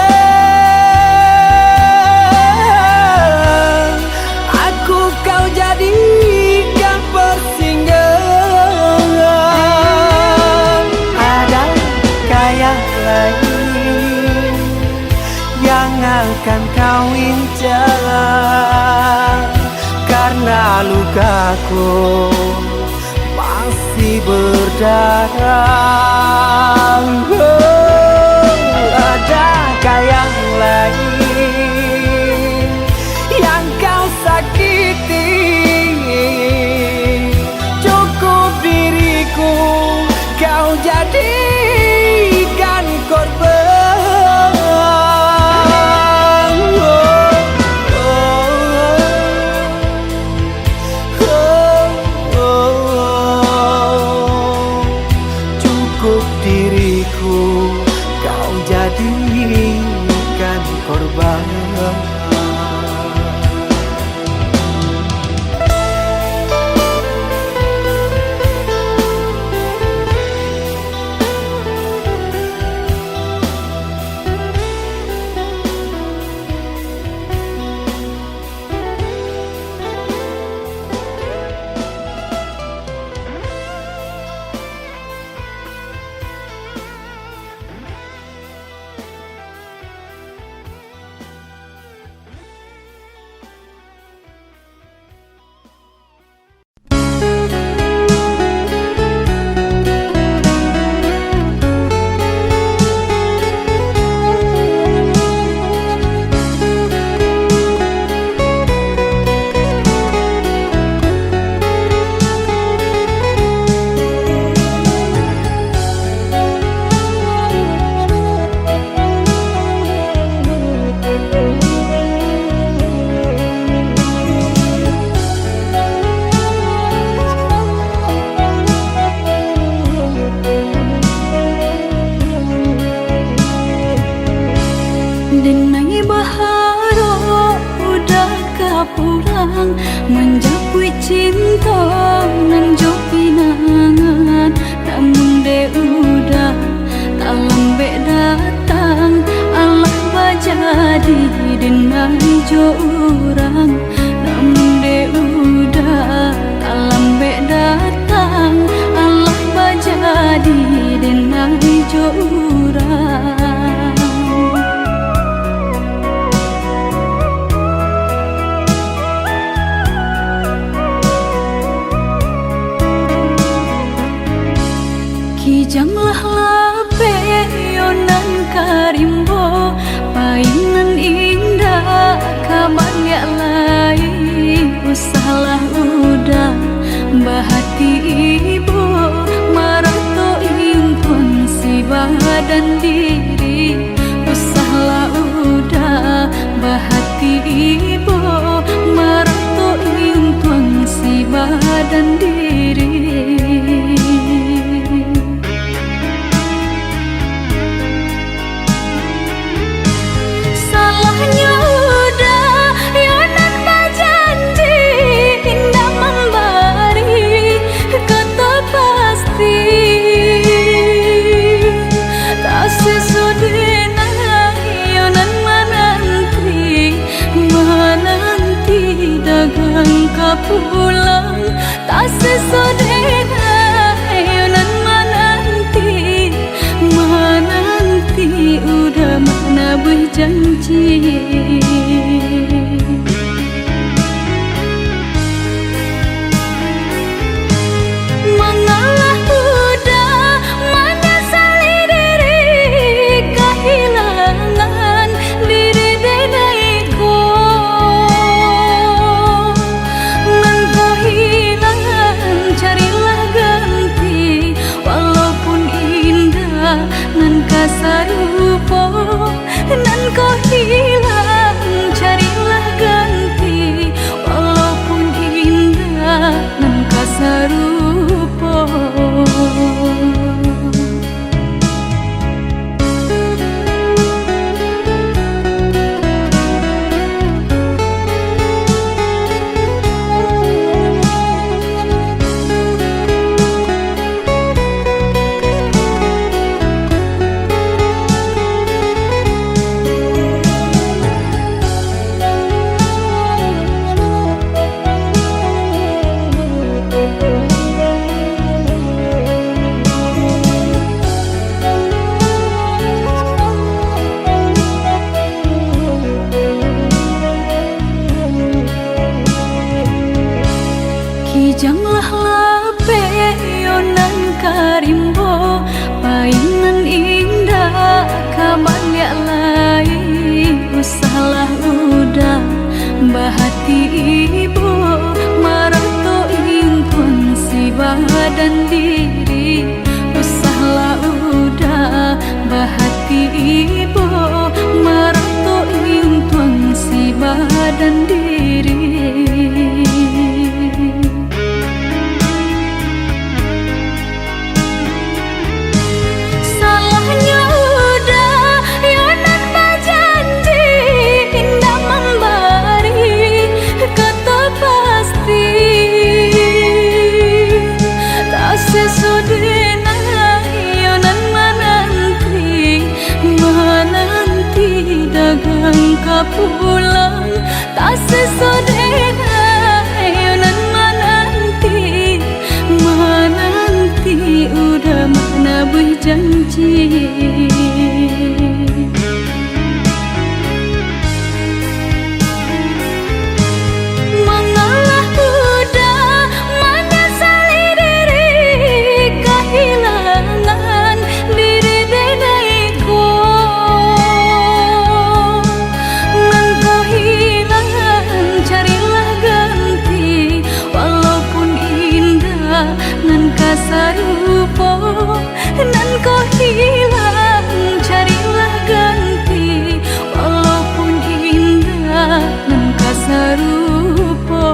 Aku kau jadikan persinggahan. Adakah yang lain yang akan kau incar? Karena lukaku masih berdarah. Adakah yang lain yang kau sakiti? Cukup diriku kau jadikan korban. urang. Kijanglah lape yonan karimbo, painan indah kaman ya lain. Usahlah udah bahati ibu, marato impun si badan diri. Usahlah udah bahati ibu, marato impun si badan diri. Pulang tak sesodena yonan menanti udah mana berjanji. Mengalah udah menyesali diri, kehilangan diri denaiku. Nan kasarupo, nan kau hilang, carilah ganti. Walaupun indah, nan kasarupo. Kijanglah lape yonan karimbo, painan indah kaman ya lain. Usahlah udah bahati ibu, marato impun si badan diri. Usahlah udah bahati ibu, marato impun si badan diri. Pulang tak sesodena yonan menanti udah mana berjanji. Mengalah udah menyesali diri, kehilangan diri denaiku. Nan kasarupo, nan kau hilang, carilah ganti. Walaupun indah, nan kasarupo.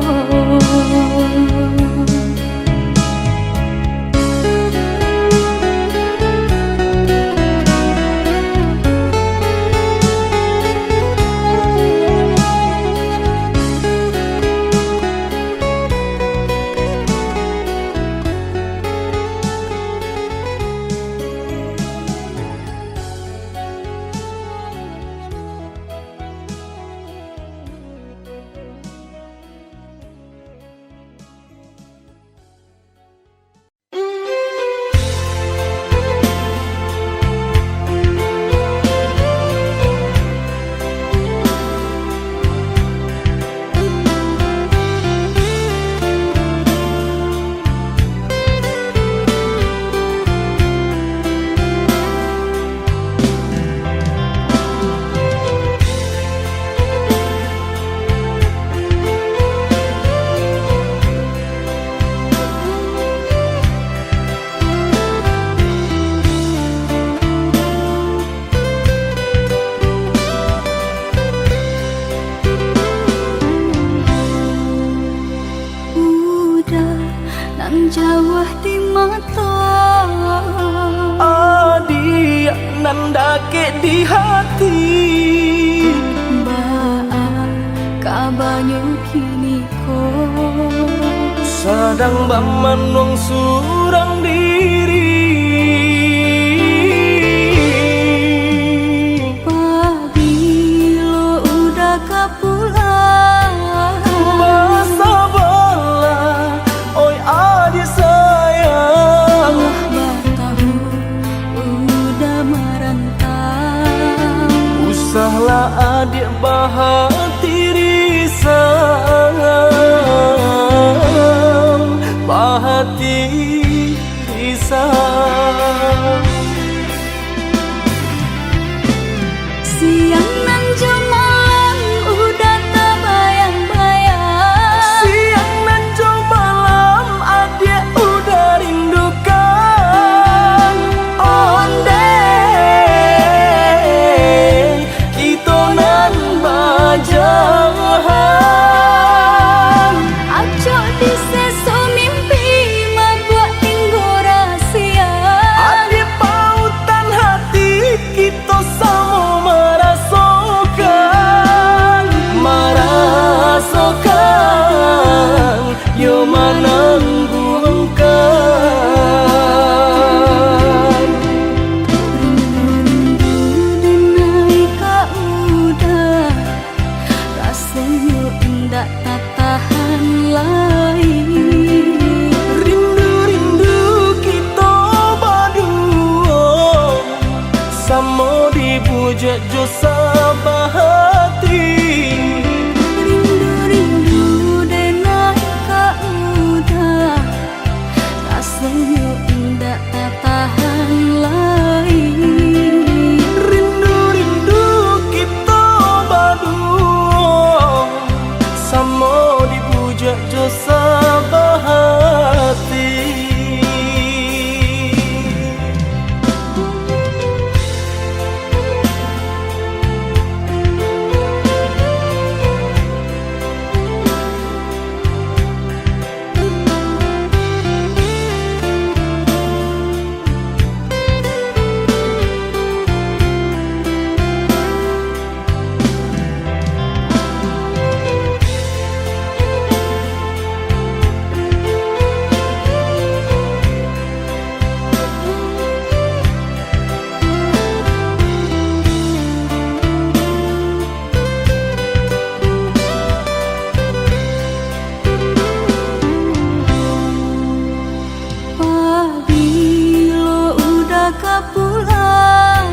sawah di mata, Adi nandake di hati. Baa kabanyu kini ko Sadang bamanong surang diri. Pabilo udah kapulang, Masa bala, oi adi sayang. Batahu udah merantau. Usahlah adik bahati risau, bahati risau. Siang nan malam udah terbayang-bayang. Siang nan malam adik udah rindukan. Onde kita nan bajahan. Aco di seso mimpi mabuat tinggo rahasia. Adik pautan hati kita sama merasakan. Merasakan yo menangguhkan. Rindu denai ka udah, rasanya indah tak tahan lain. Rindu-rindu kita berdua, sama dibujuk jo sabahati. Rindu denai ka udah, rasanya indah tak tahan lain. Rindu-rindu kita berdua, sama dibujuk jo sabahati. Pabilo udah kapulang,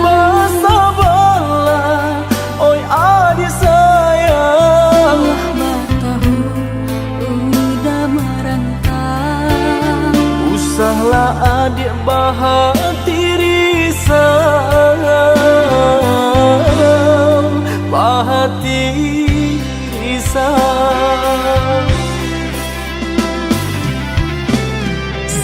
Masa bala, oi adi sayang. Batahu udah merantau. Usahlah adik bahati risau, bahati risau.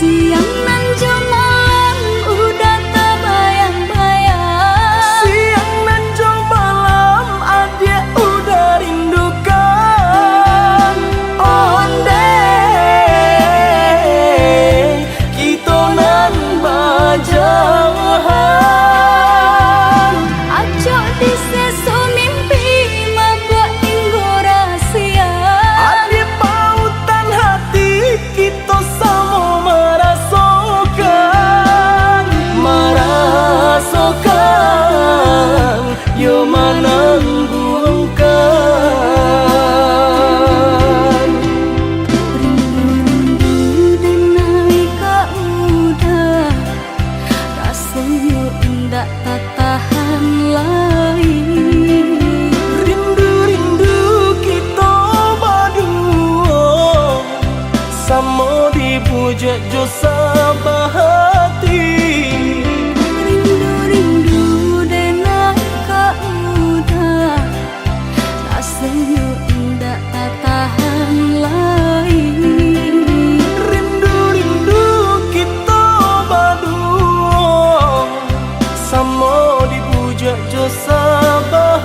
Siang nan malam udah terbayang-bayang. Siang nan malam adik udah rindukan. Onde kita nan bajahan. Aco di seso mimpi mabuat tinggo rahasia. Adik pautan hati kita sama merasakan. Merasakan yo menangguhkan. Rindu denai ka udah, rasanya indah tak tahan lain. Rindu-rindu kita berdua, sama dibujuk jo sabahati. Rindu denai ka udah, rasanya indah tak tahan lain. Rindu-rindu kita berdua, sama dibujuk jo sabahati.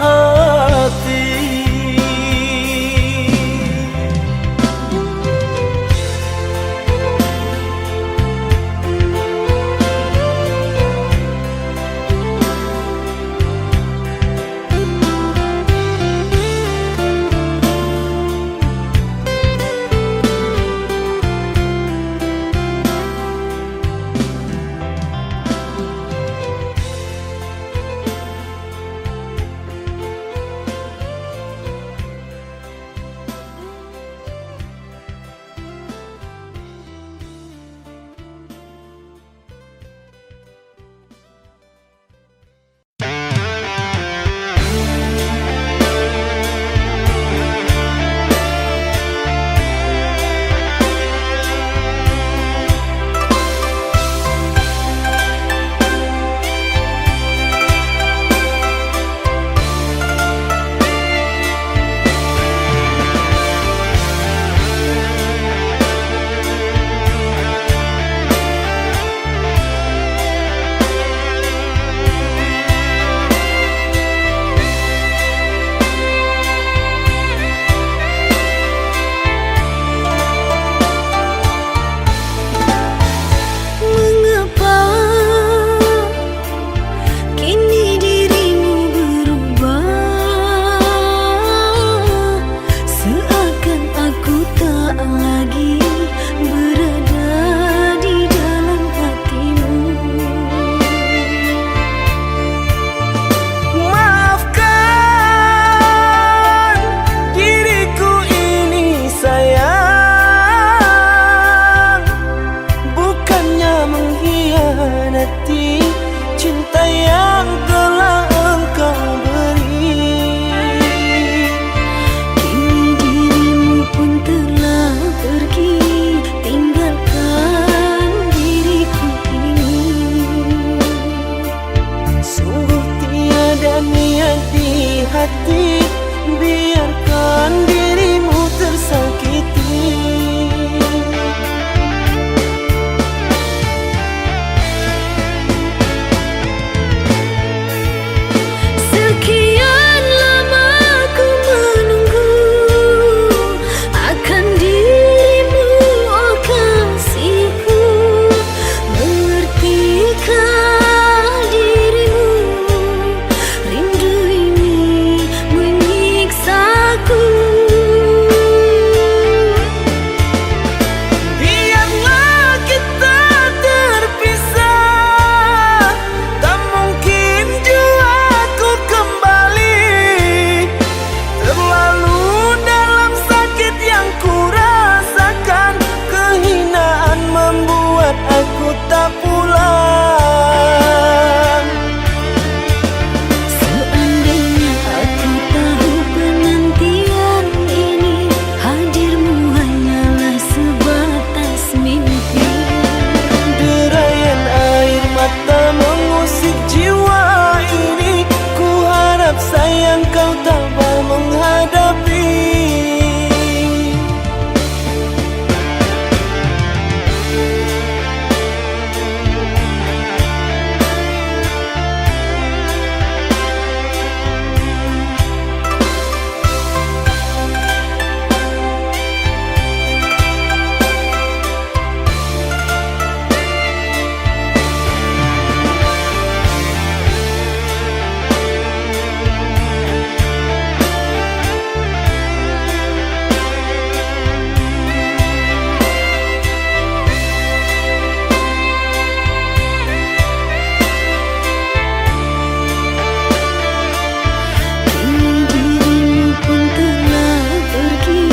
mengkhianati cinta yang telah engkau beri. Kini dirimu pun telah pergi, tinggalkan diriku ini. Sungguh tiada niat di hati, biarkan dirimu tersakiti. Sekian lama ku menunggu akan dirimu, oh kasihku. Mengertikah dirimu, rindu ini menyiksaku. Biarlah kita terpisah, tak mungkin jua ku kembali. Terlalu dalam sakit yang ku rasakan, kehinaan membuat aku tak pulang. Seandainya aku tahu penantian ini, hadirmu hanyalah sebatas mimpi. Derayan air mata mengusik jiwa ini, ku harap sayang kau tabah menghadapi. Kini dirimu pun telah pergi,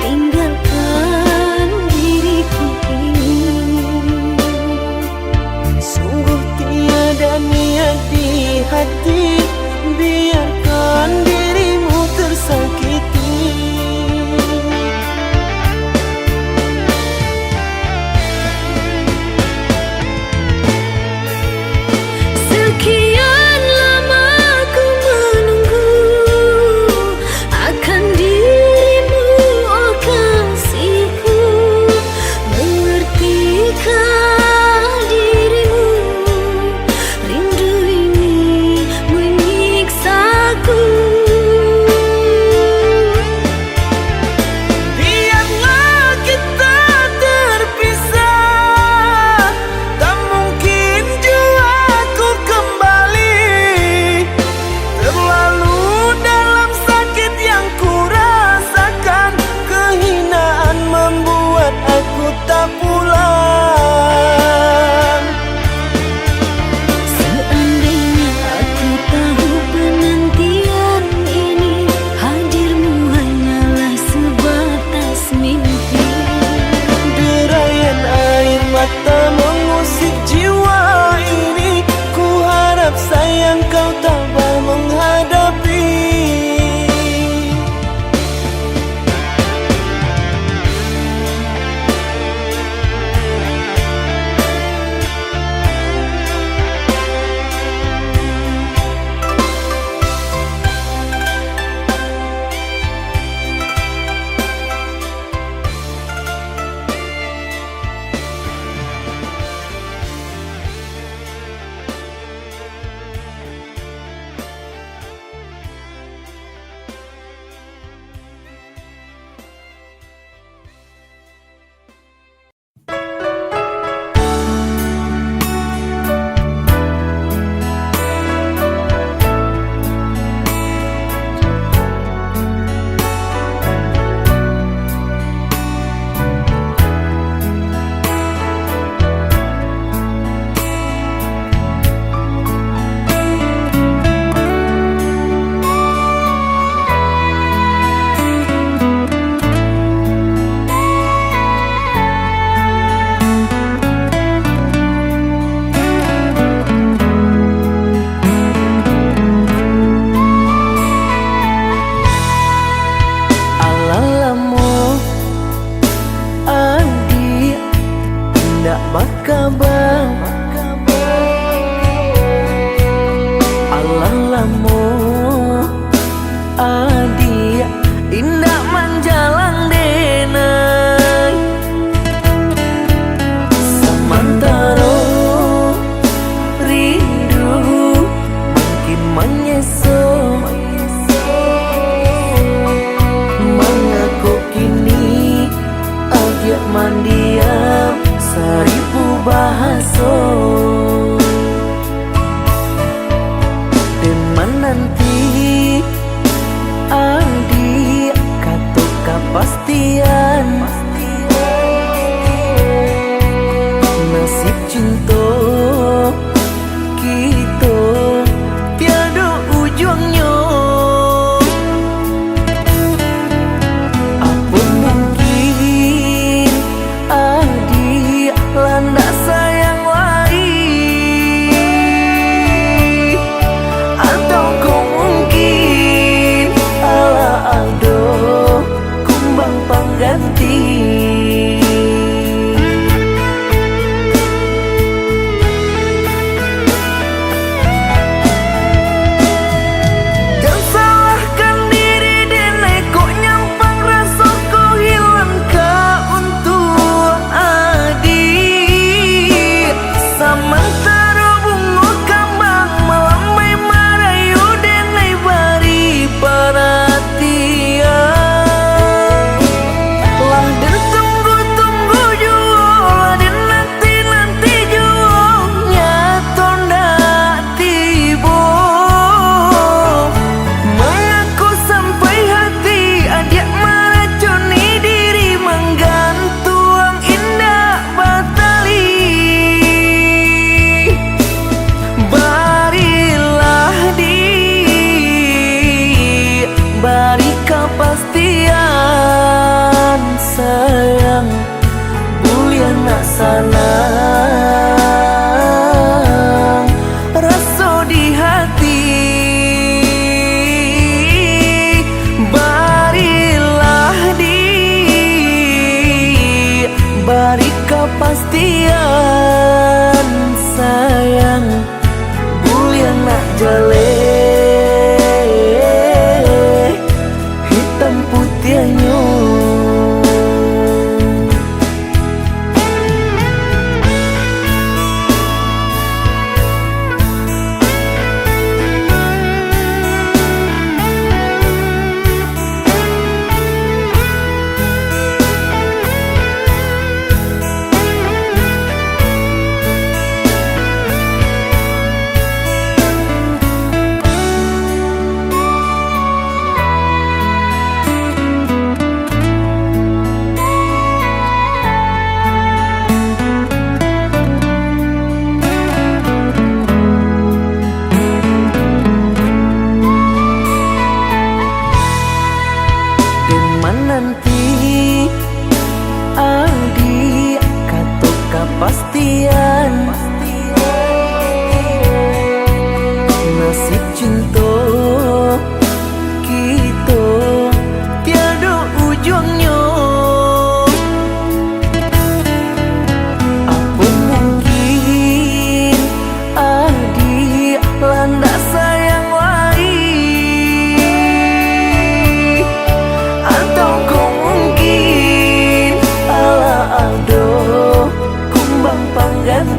tinggalkan diriku ini. Sungguh tiada niat di hati, biarkan dirimu tersakiti. Sekian lama ku menunggu akan dirimu, oh kasihku. Mengertikah dirimu, rindu ini menyiksaku. indah bakabang Allah lamu adia indah manjalang denai samantara rindu mungkin menyeso mengaku kini ajak mandiam seribu bahaso dan menanti adik katuk kepastian nasib cinta kita tiada ujungnya. Apa mungkin adik landa sayang lain, atau kau mungkin ala ado kumbang pengganti. Beri kepastian sayang bulian nak sanang rasa di hati. Barilah beri kepastian sayang bulian nak jale putihnya. Menanti adik katuk kepastian nasib cinta kita tiada ujungnya. Apa mungkin adik landa sayang lain, atau kau mungkin ala ado kumbang pangganti.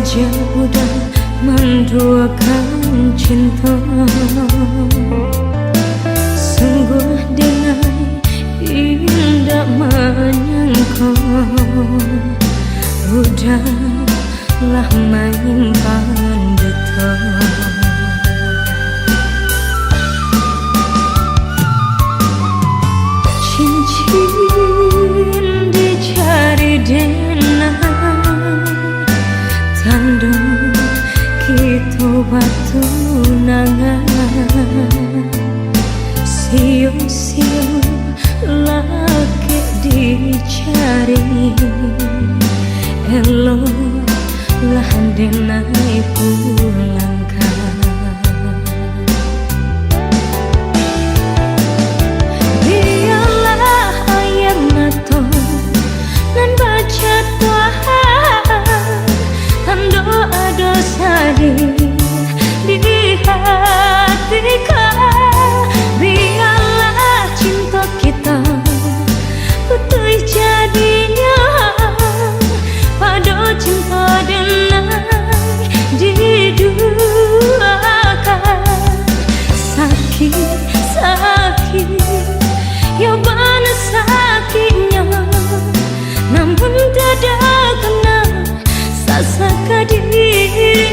Wajah udah menduakan cinta, sungguh dengan indah menyangka. Udahlah main pandeta, cincin dicari denang, tanda kita batu nangan. Siung-siung lagi dicari, eloklah denai pulangkan. Biarlah ayam mata nan baca Tuhan, dan doa-dosa di hatiku. Biarlah cinta kita betul jadinya, pada cinta denai diduakan. Sakit ya bana sakitnya, namun tidak kena sasaka diri.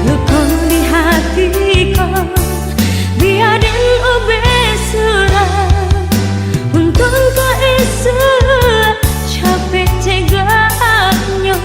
Luka di hatiku biarin ube surat, untuk kau isu capek tegaknya.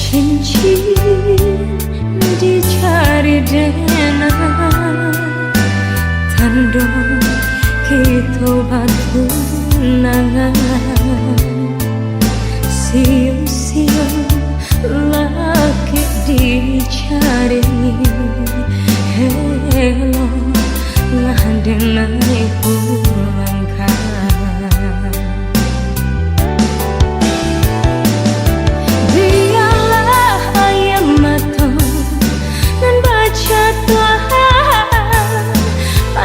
Cincin dicari denang, tanda kita batu nangan. Siung-siung lagi dicari, eloklah denai pulangkan.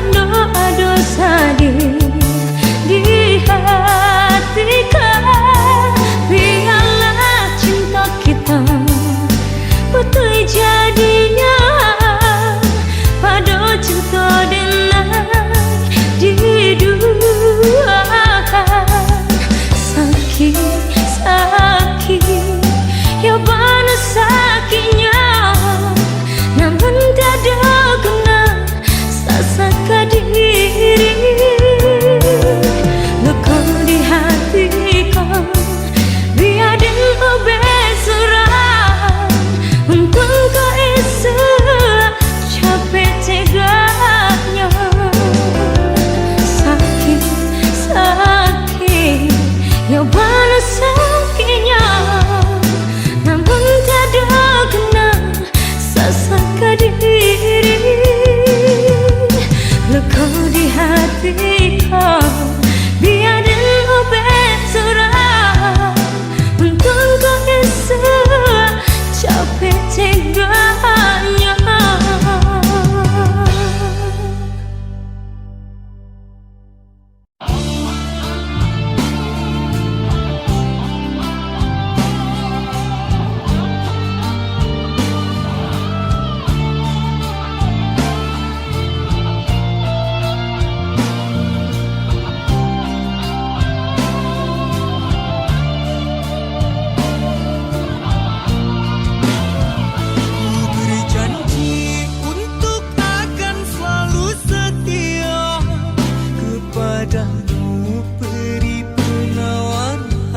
Doa-dosa di hatiku. Biarlah cinta kita betul jadinya, pada cinta denai diduakan. Sakit ya bana sakitnya, namun tidak kena sasaka diri. Luka di hatiku biarin ube surat, untuk kau isu capek tegaknya. Sakit ya bana sakitnya, namun tidak kena sasaka diri. Luka di hatiku biarin ube surat, untuk kau isu capek tegaknya. Padamu beri penawaran,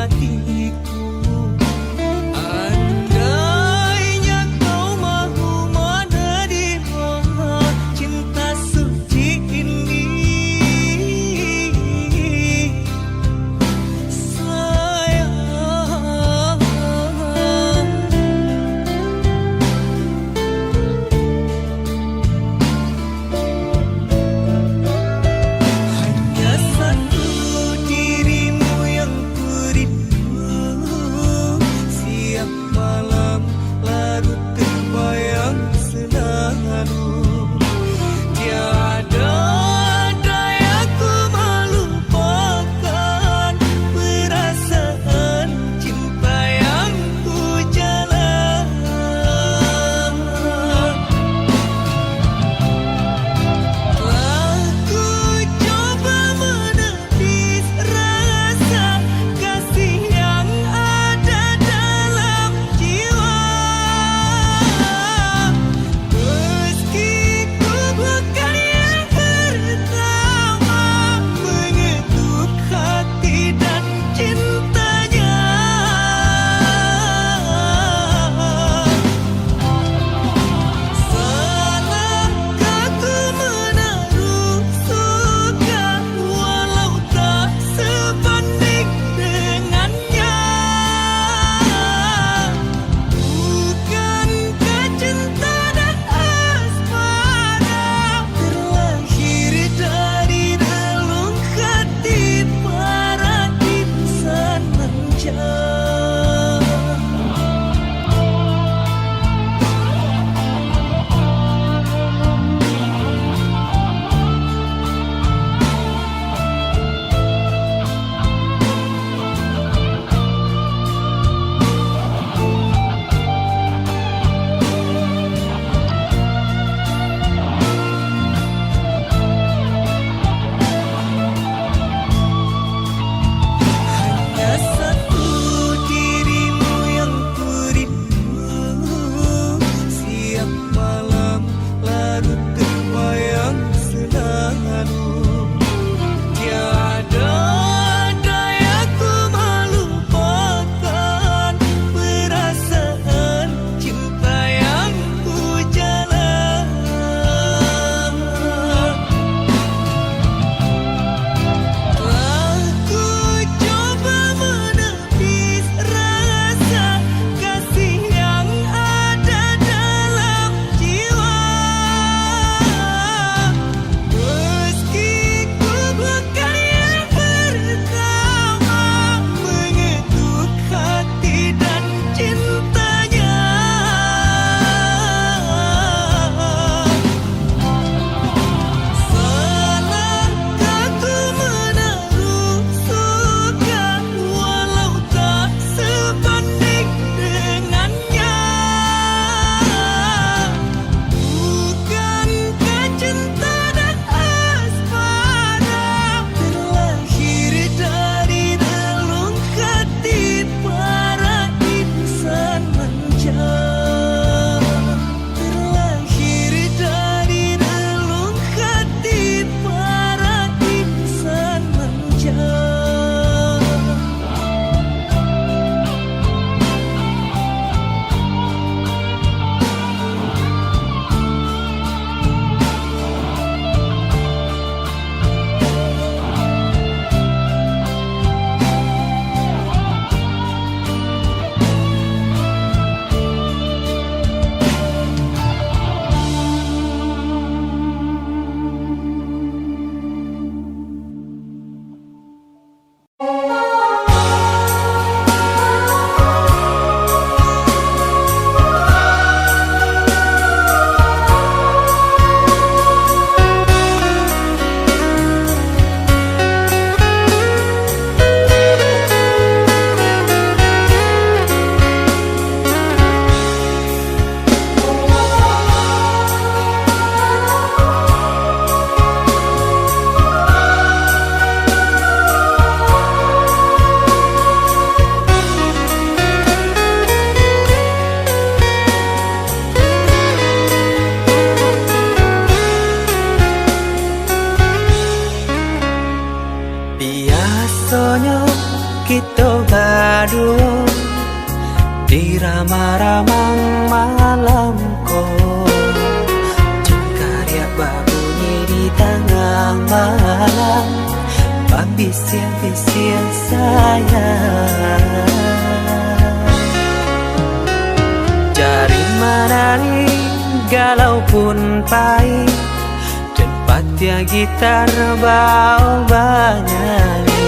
Biasanya kita berdua di ramah-ramah malam kau, jengkarya berbunyi di tengah malam, bisir-bisir sayang. Jari menari galau pun pahit, tempat ya gitar bau banyani.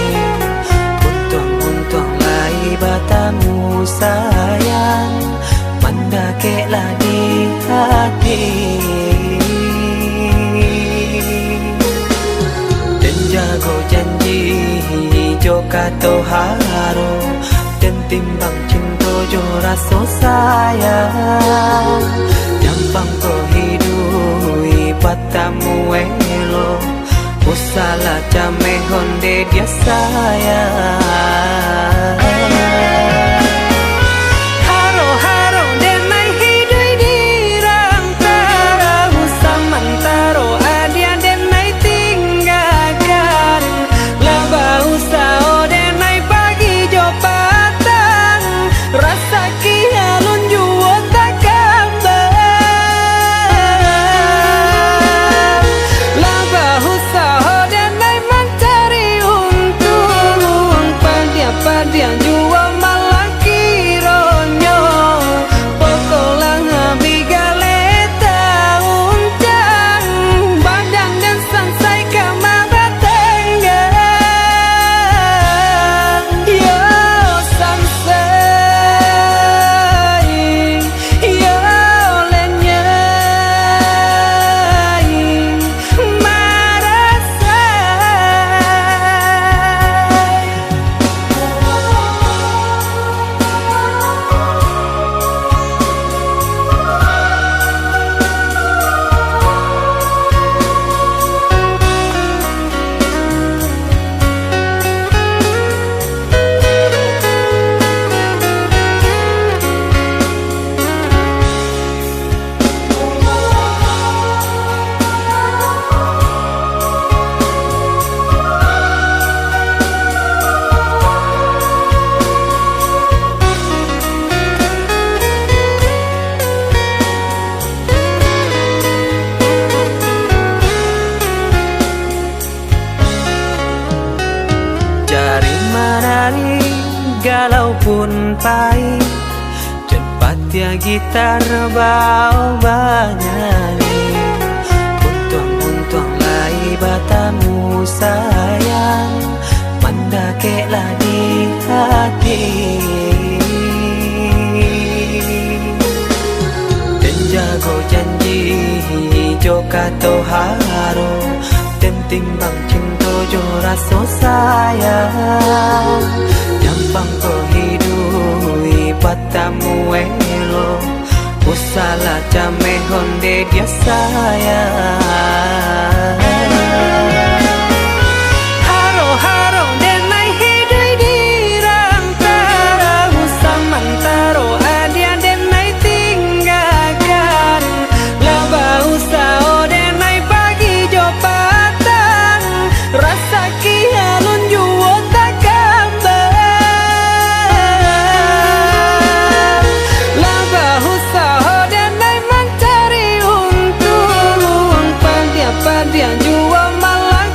Untung-untung lai batamu sayang, mendakeklah di hati. Dan jago janji joka to haro, dan timbang cinta jo rasa sayang. Nyampang ko hidui patamu elo, usala jame honde dia sayang. Haro haro denai hidui di rantara, usamantaro adia denai tinggalkan. Laba usao denai pagi jo patang, rasa kialun juo tak kabar. Laba usao denai mencari untung, padia juo malah kironyo. Pokolang bigaleta uncang, badan dan sansai kamar tenggang. Yo sansai, yo lenyai, marasai. Jari menari galau pun pahit, tempat ya gitar bau banyani. Untung-untung lai batamu sayang, mendakeklah di hati. Dan jago janji joka to haro, dan timbang cinta jo rasa sayang. Nyampang ko hidui patamu elo, usala jame honde dia sayang. Haro haro denai hidui di rantara, usamantaro adia denai tinggalkan. Laba usao denai pagi jo patang, rasa kialun juo tak kabar. Laba usao denai mencari untung, padia juo malah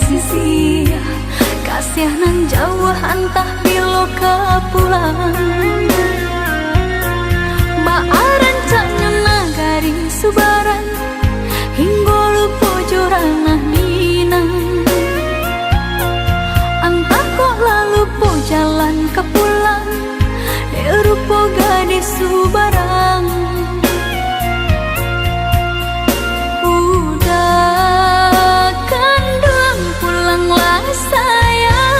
sisi kasih nan jauh antah bilo kapulang Baaran caknya nagari subaran hingga lupa joranah minang Antah kok lalu po jalan ke pulang rupa gadis subarang Udah kandung pulanglah sayang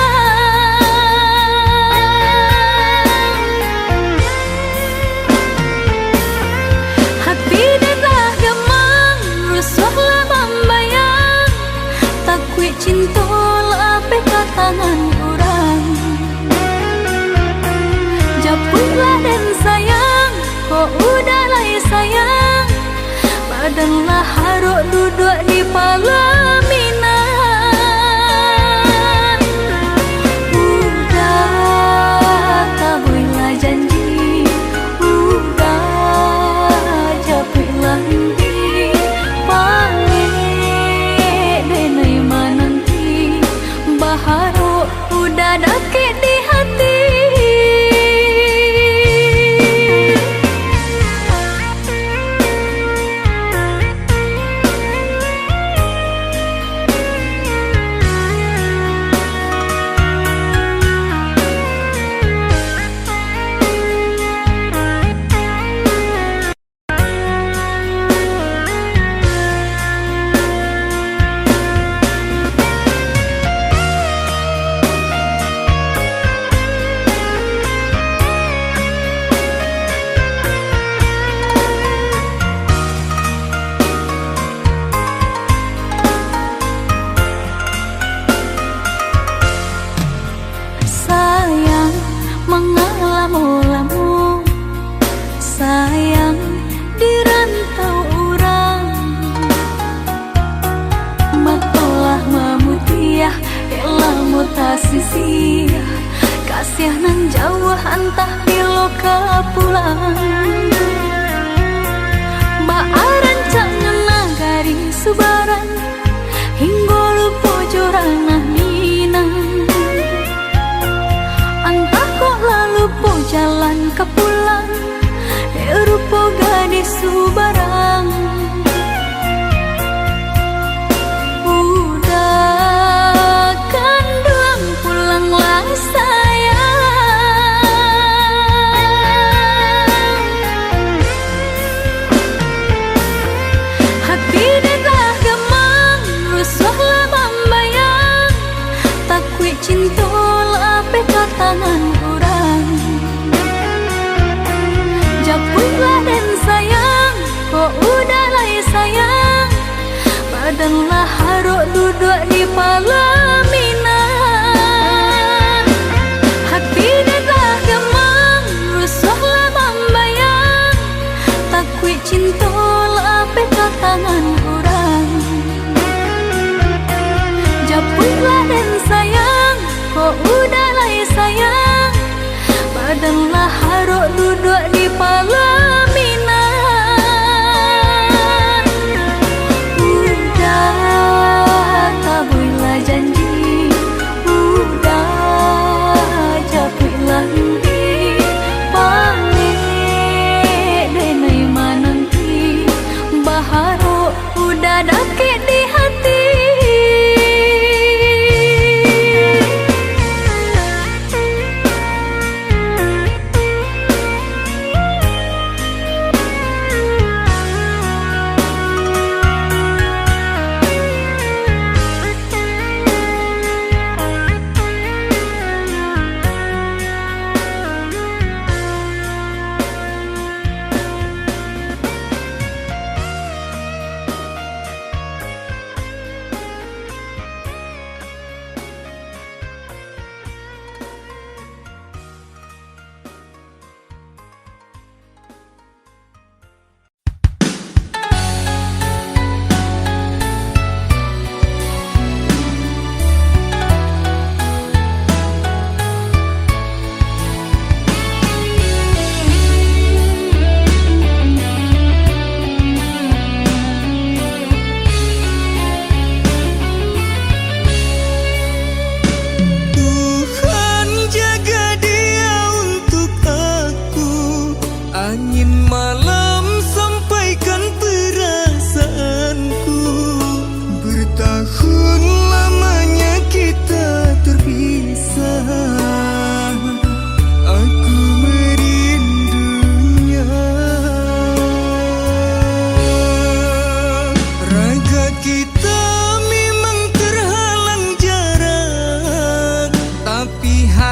Hati dah gemang rusuhlah membayang Takut cinta lah peka tangan orang Japutlah dan sayang, kok udah lah sayang Badanlah haruk duduk di pelaminan Udah tabuilah janji Udah japuilah mimpi Panggil denai mananti Baharuk udah dakik di hati Sayang di rantau orang Matolah memutiah Elah mutasisi Kasih nan jauh antah bilo kapulang Baaran caknya nagari subaran Hingga lupa joranah minang Antah kok lalu po jalan ke pulang rupa gadis subarang Udah kandung pulanglah sayang Hati dah gemang rusuhlah membayang Takut cinta lah peka tangan orang Japutlah dan sayang, kok udah lah sayang Badanlah haruk duduk di pelaminan Hati dah gemang, rusuhlah membayang Takut cinta lah peka tangan orang Japutlah dan sayang, kok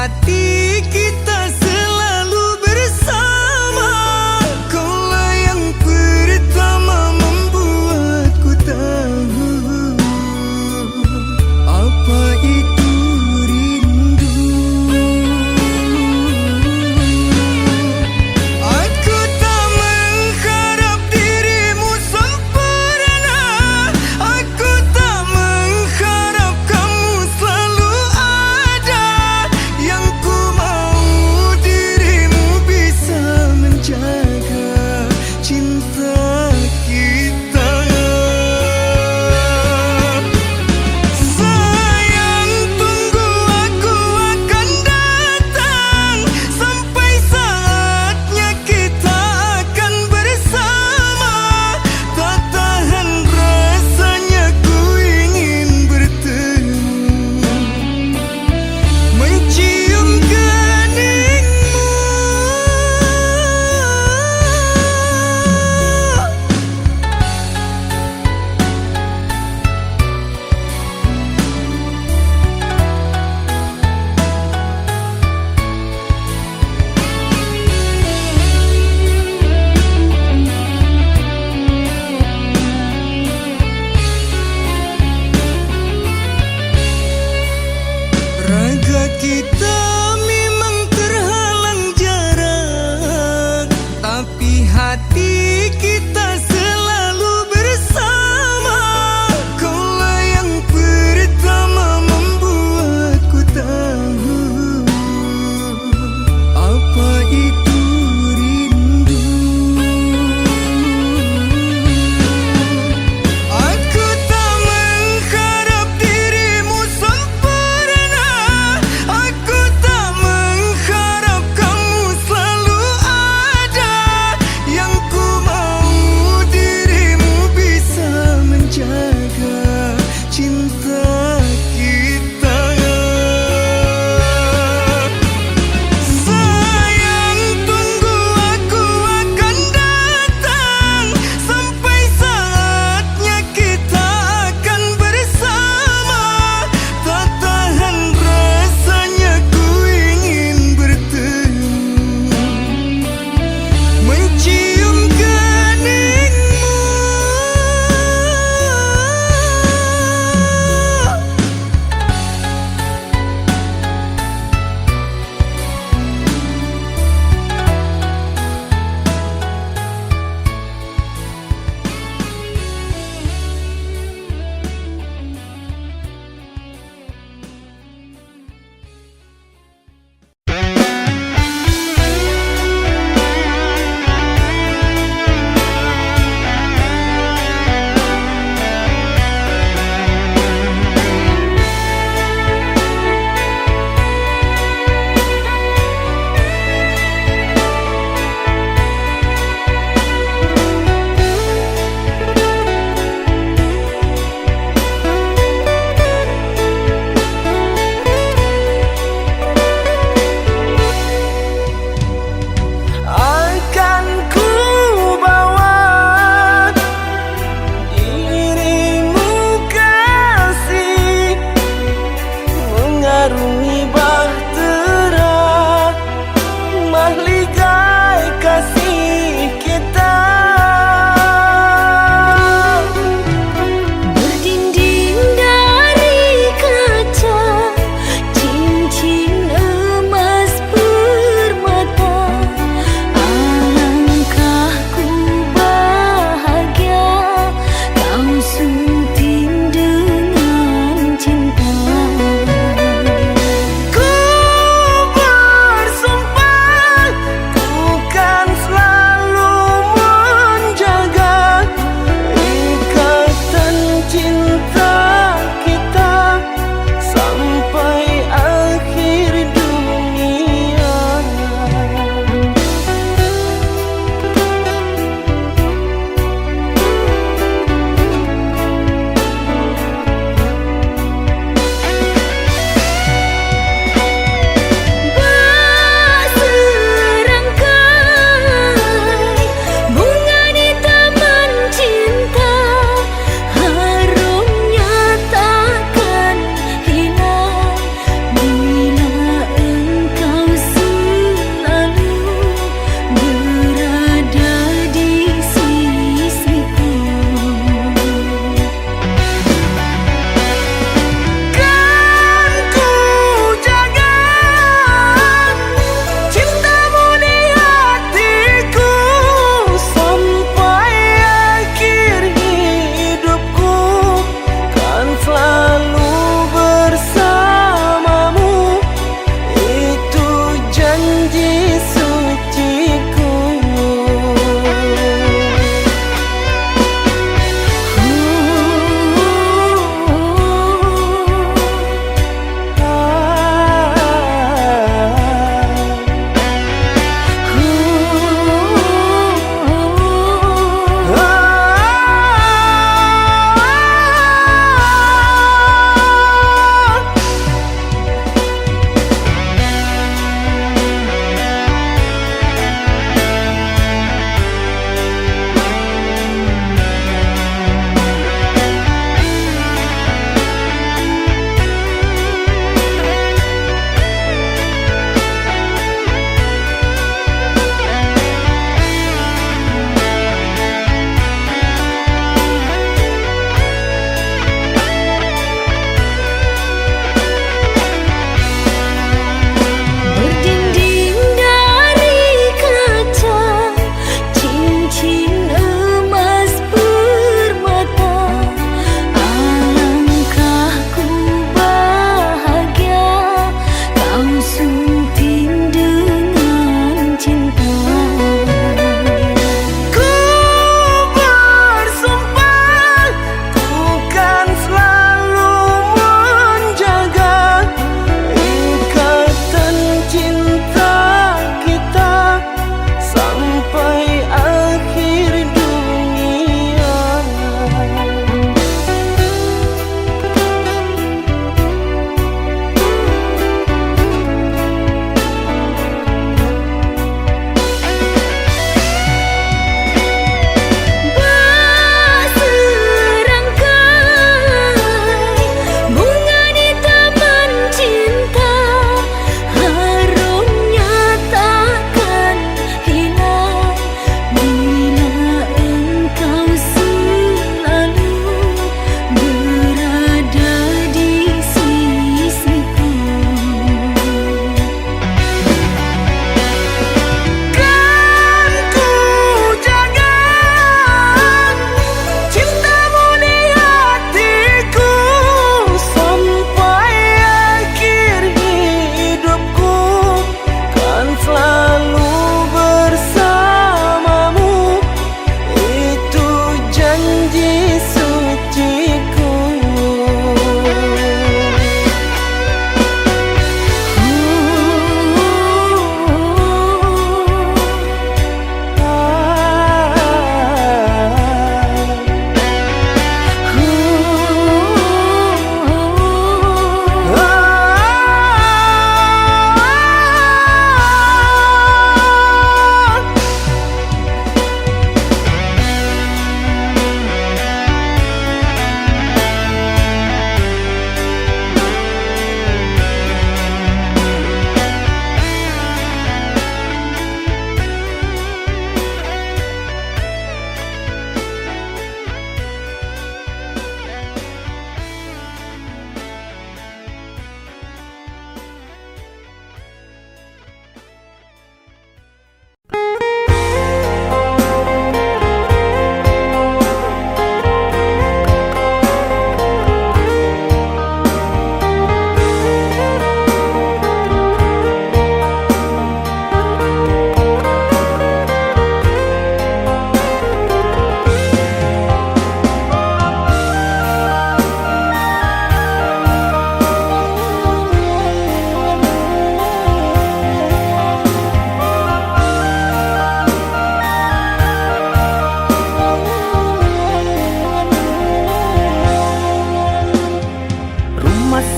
hati kita selalu bersama. Kaulah yang pertama membuatku tahu apa itu rindu. Aku tak mengharap dirimu sempurna, aku tak mengharap kamu selalu ada. Yang ku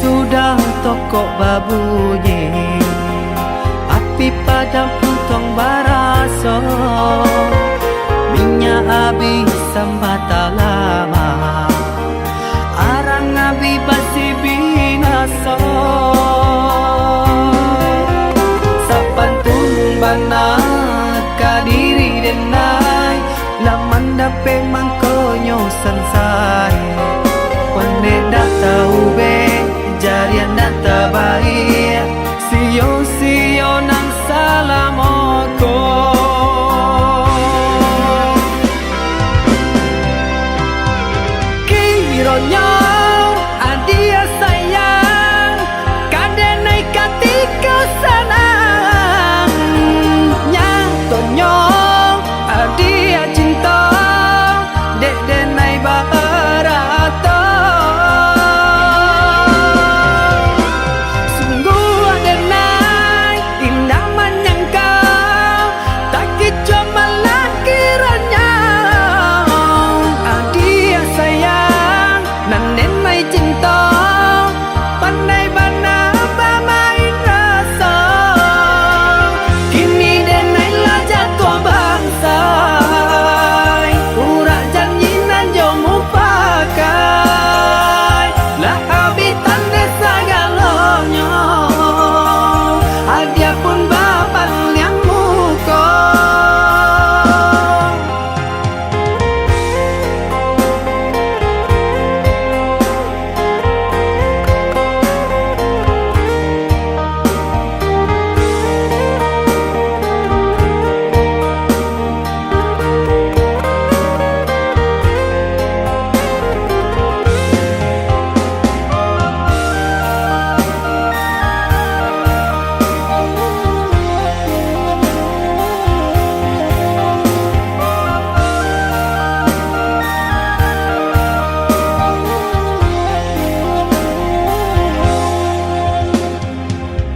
sudah tokok babunyi, api padam puntong baraso, minyak habis sambata lama, arang abi basi binaso. Sapantun banat kadiri denai, laman dape mangkonyo sansai. Pande data ube, jarian data baik, sio nang salamoko. Kironyo adia sayang, kadenai katika sanang, nyatonyo adia cinta, dek denai barato. Sungguh adenai indah menyangkau, tak kicau malah kiranya. Adia sayang nan denai cinta, pandai bana bermain rasa. Kini denai lah jatuh bangsa, urak janji nan jomu pakai, lah habitan desa galonyo, adia pun bapan yang muko.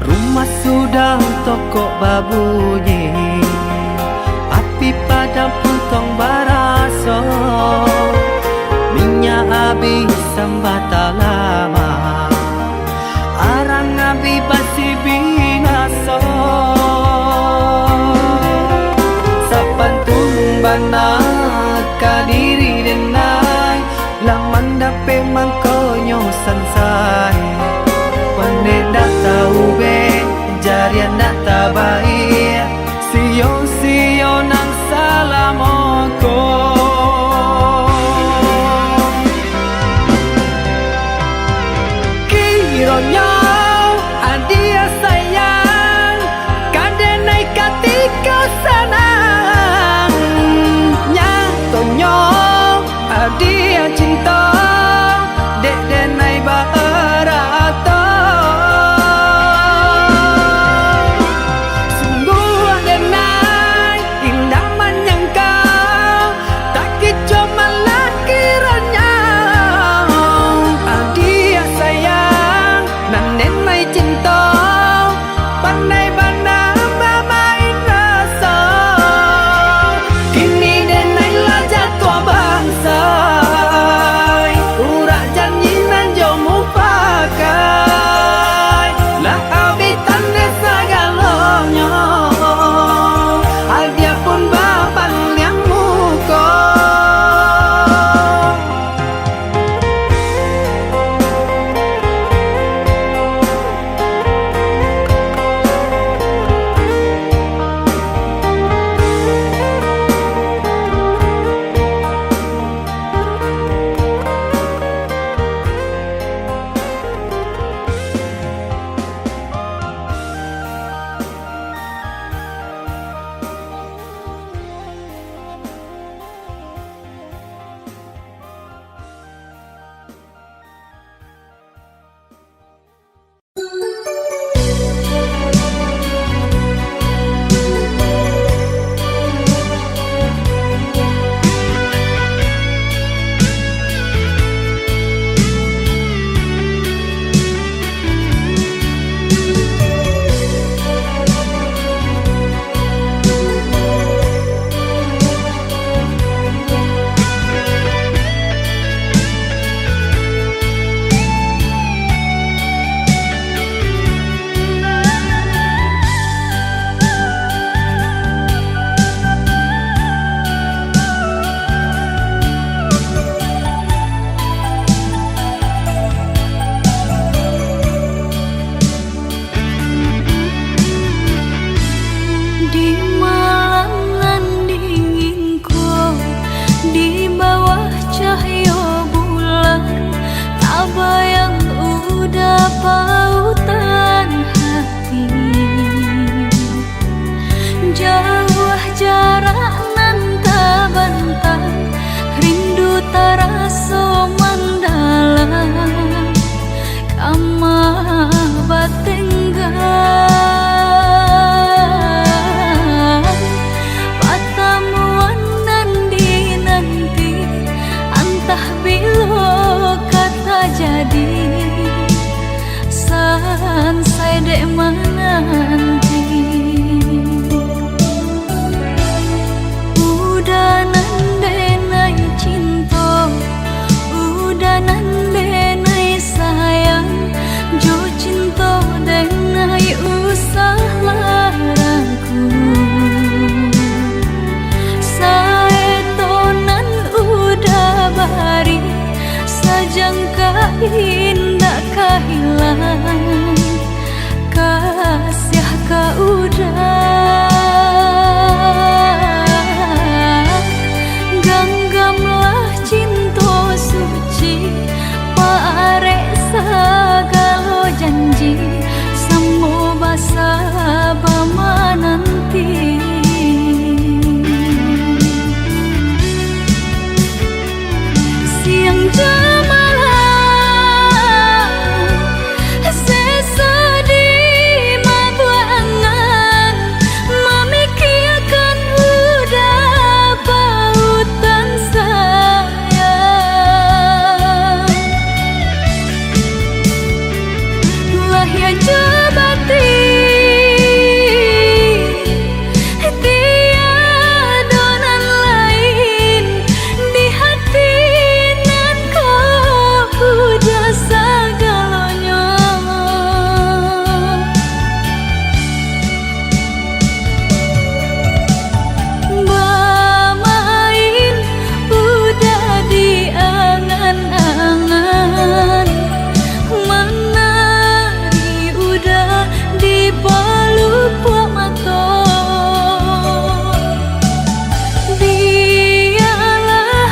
Rumah sudah tokok babunyi, api padam puntong baraso, minyak habis sambata lama, arang abi basi binaso. Sapantun banat kadiri denai, laman dape mangkonyo sansai. Pande data ube, jarian data baik, sio nang salamoko. Kironyo adia sayang, kadenai katika sanang, nyatonyo adia cinta, dek denai barato. Sungguh adenai indah menyangkau, tak kicau malah kiranya. Adia sayang nan batenggan pertemuan nanti entah bila kata jadi sansai dek menanti udah nandenai cinta udah nandenai sayang jo cinta denai usah larangku saetonan udah bari sajangka indah kehilangan kasih ka udah ganggamlah cinta suci parek sagalo janji samo basa bama nanti siang jamalah sesedih mabuangan memikirkan udah pautan sayang lahya jabati tiadonan lain di hati nan kau udah segalonya bermain udah di angan-angan menari udah di pelupuk mata biarlah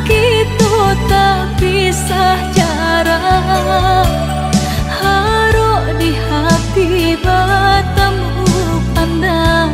kita tak pisah jarak haruk di hati bertemu pandangan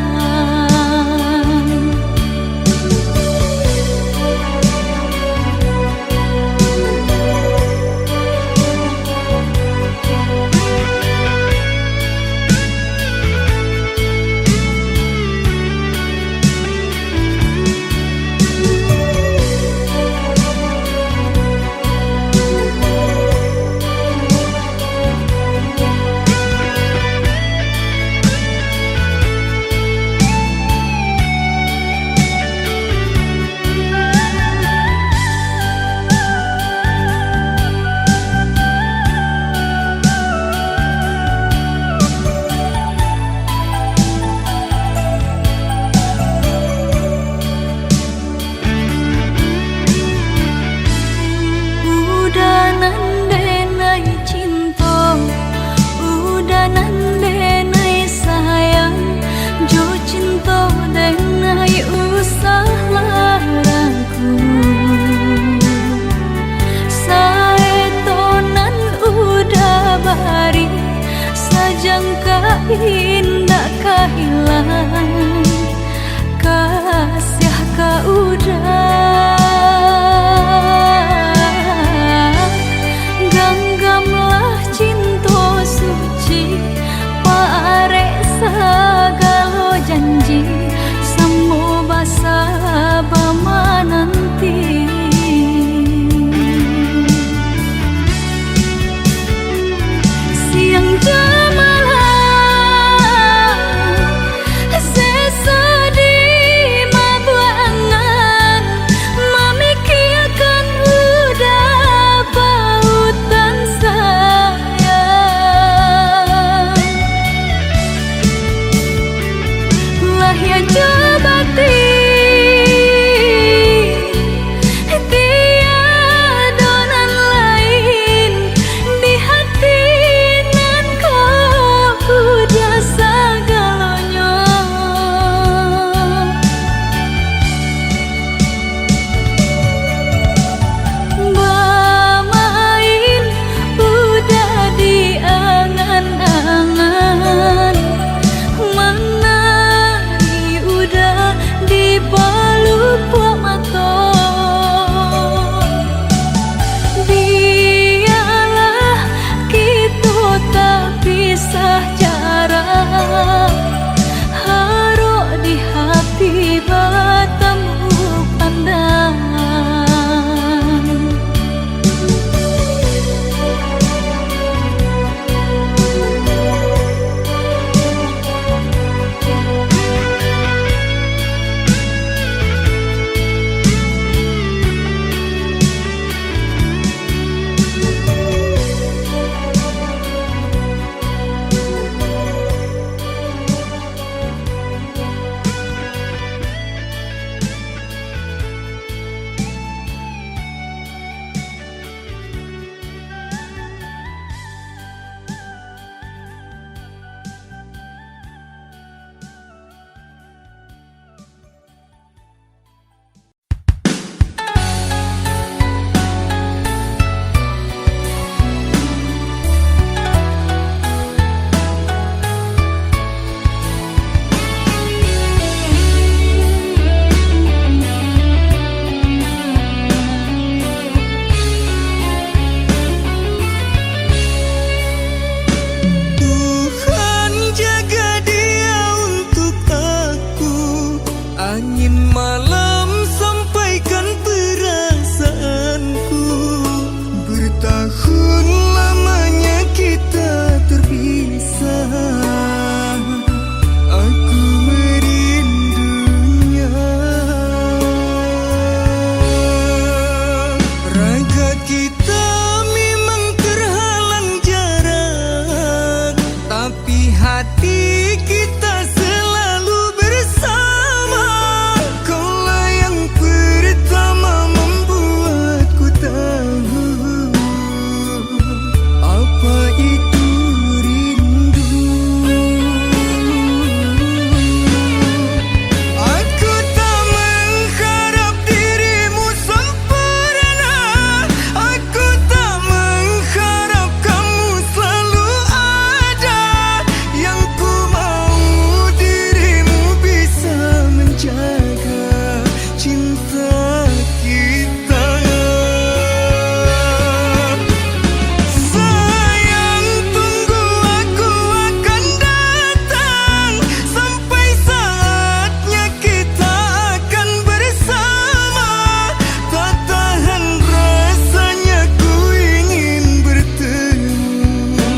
udah nandenai cinta udah nandenai sayang jo cinta denai usah larangku saetonan udah bari sajangka indah kehilangan kasih ka udah ganggamlah cinta suci parek sagalo janji samo basa bama nanti siang jamalah sesedih mabuangan tapi hati kita selalu bersama. Kaulah yang pertama membuatku tahu apa itu rindu. Aku tak mengharap dirimu sempurna, aku tak mengharap kamu selalu ada. Yang ku mau dirimu bisa menjaga cinta kita. Sayang, tunggu, aku akan datang. Sampai saatnya kita akan bersama. Tak tahan rasanya ku ingin bertemu,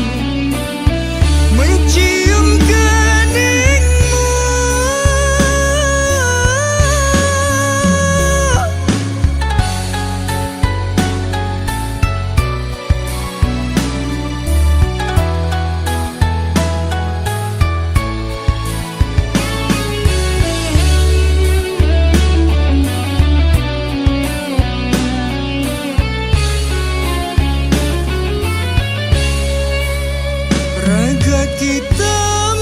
mencium keningmu. Raga kita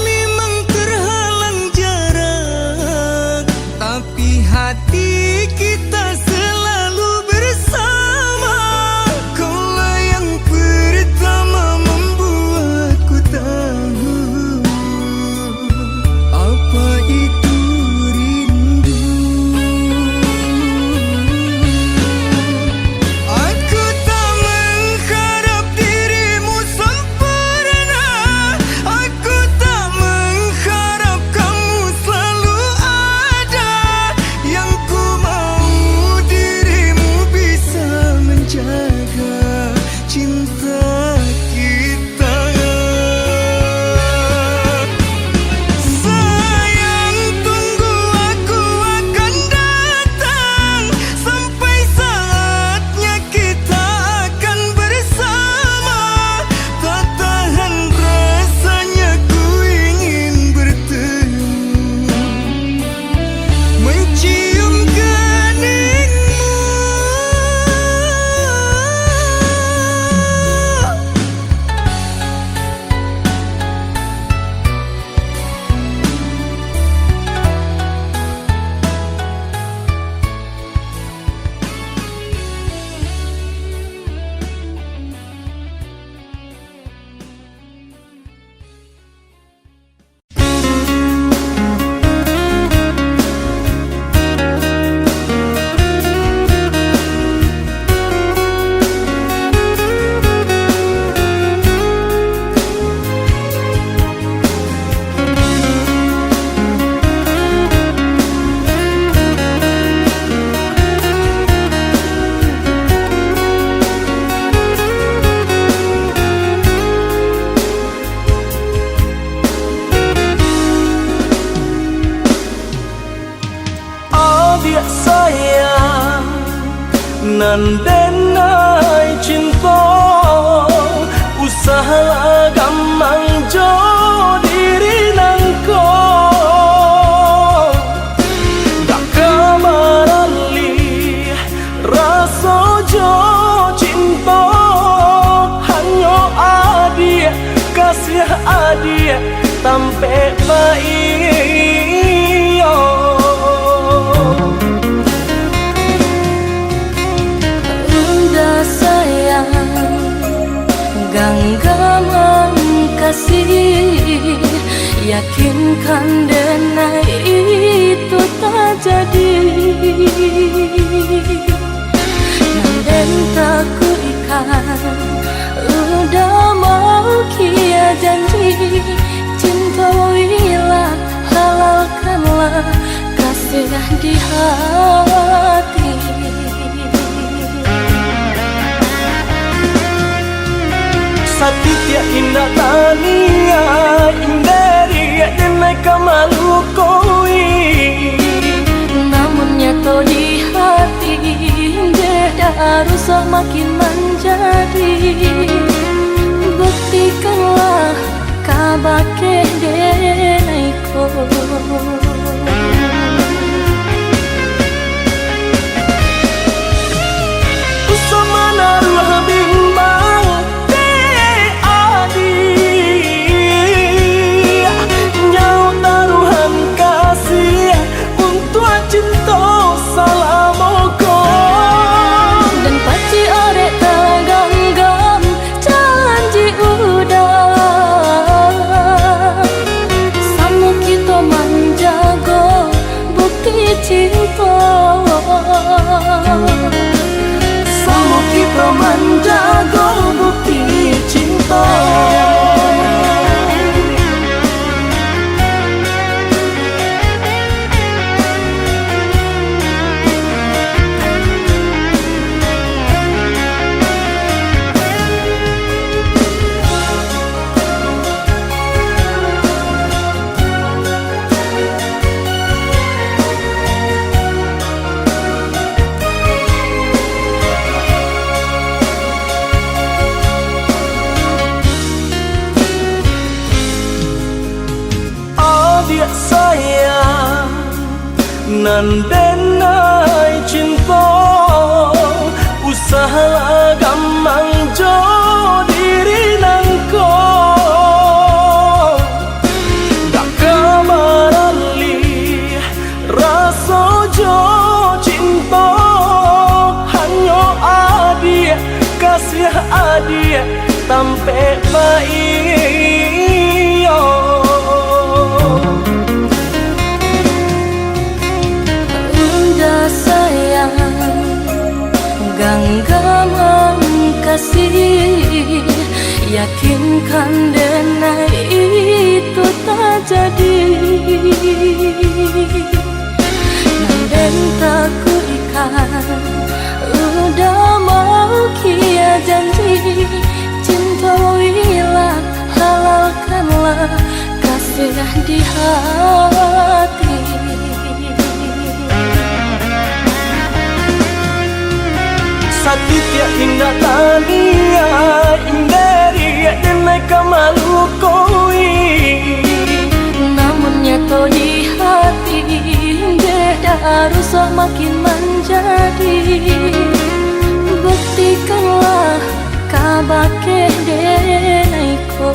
memang terhalang jarak, tapi hati kita selalu bersama. Kaulah yang pertama membuatku tahu apa itu rindu. Aku tak mengharap dirimu sempurna, aku tak mengharap kamu selalu ada. Yang ku mau dirimu bisa menjaga cinta kita. Sayang, tunggu, aku akan datang. Sampai saatnya kita akan bersama. Tak tahan rasanya ku ingin bertemu, mencium keningmu. Adik sayang, nandenai cinta, usaha gamang jo diri nangko. Dak kamarali rasa jo cinta, hanya adik kasih adik tampe baik. Udah sayang, genggaman kasih, yakinkan denai itu tak jadi. Nanden tak ku ikan, udah mau kia janji. Cinta wilah, halalkanlah kasih di hati. Satitya indah tania inderi denai kamalu koi. Namun nyata di hati jeda rusak makin menjadi. Buktikanlah kabar nan denai cinta usaha gampang jo diri nangko dak kamarali rasa jo cinta hanya adia kasih adia sampai baik udah sayang genggaman kasih yakinkan denai itu tak jadi dan tak ku ikan udah mau kia janji cintoilah halalkanlah kasih di hati Satitya indah tania indaria denai kamalu koi namun nyato di hati beda rusak makin menjadi buktikanlah kabake denai ko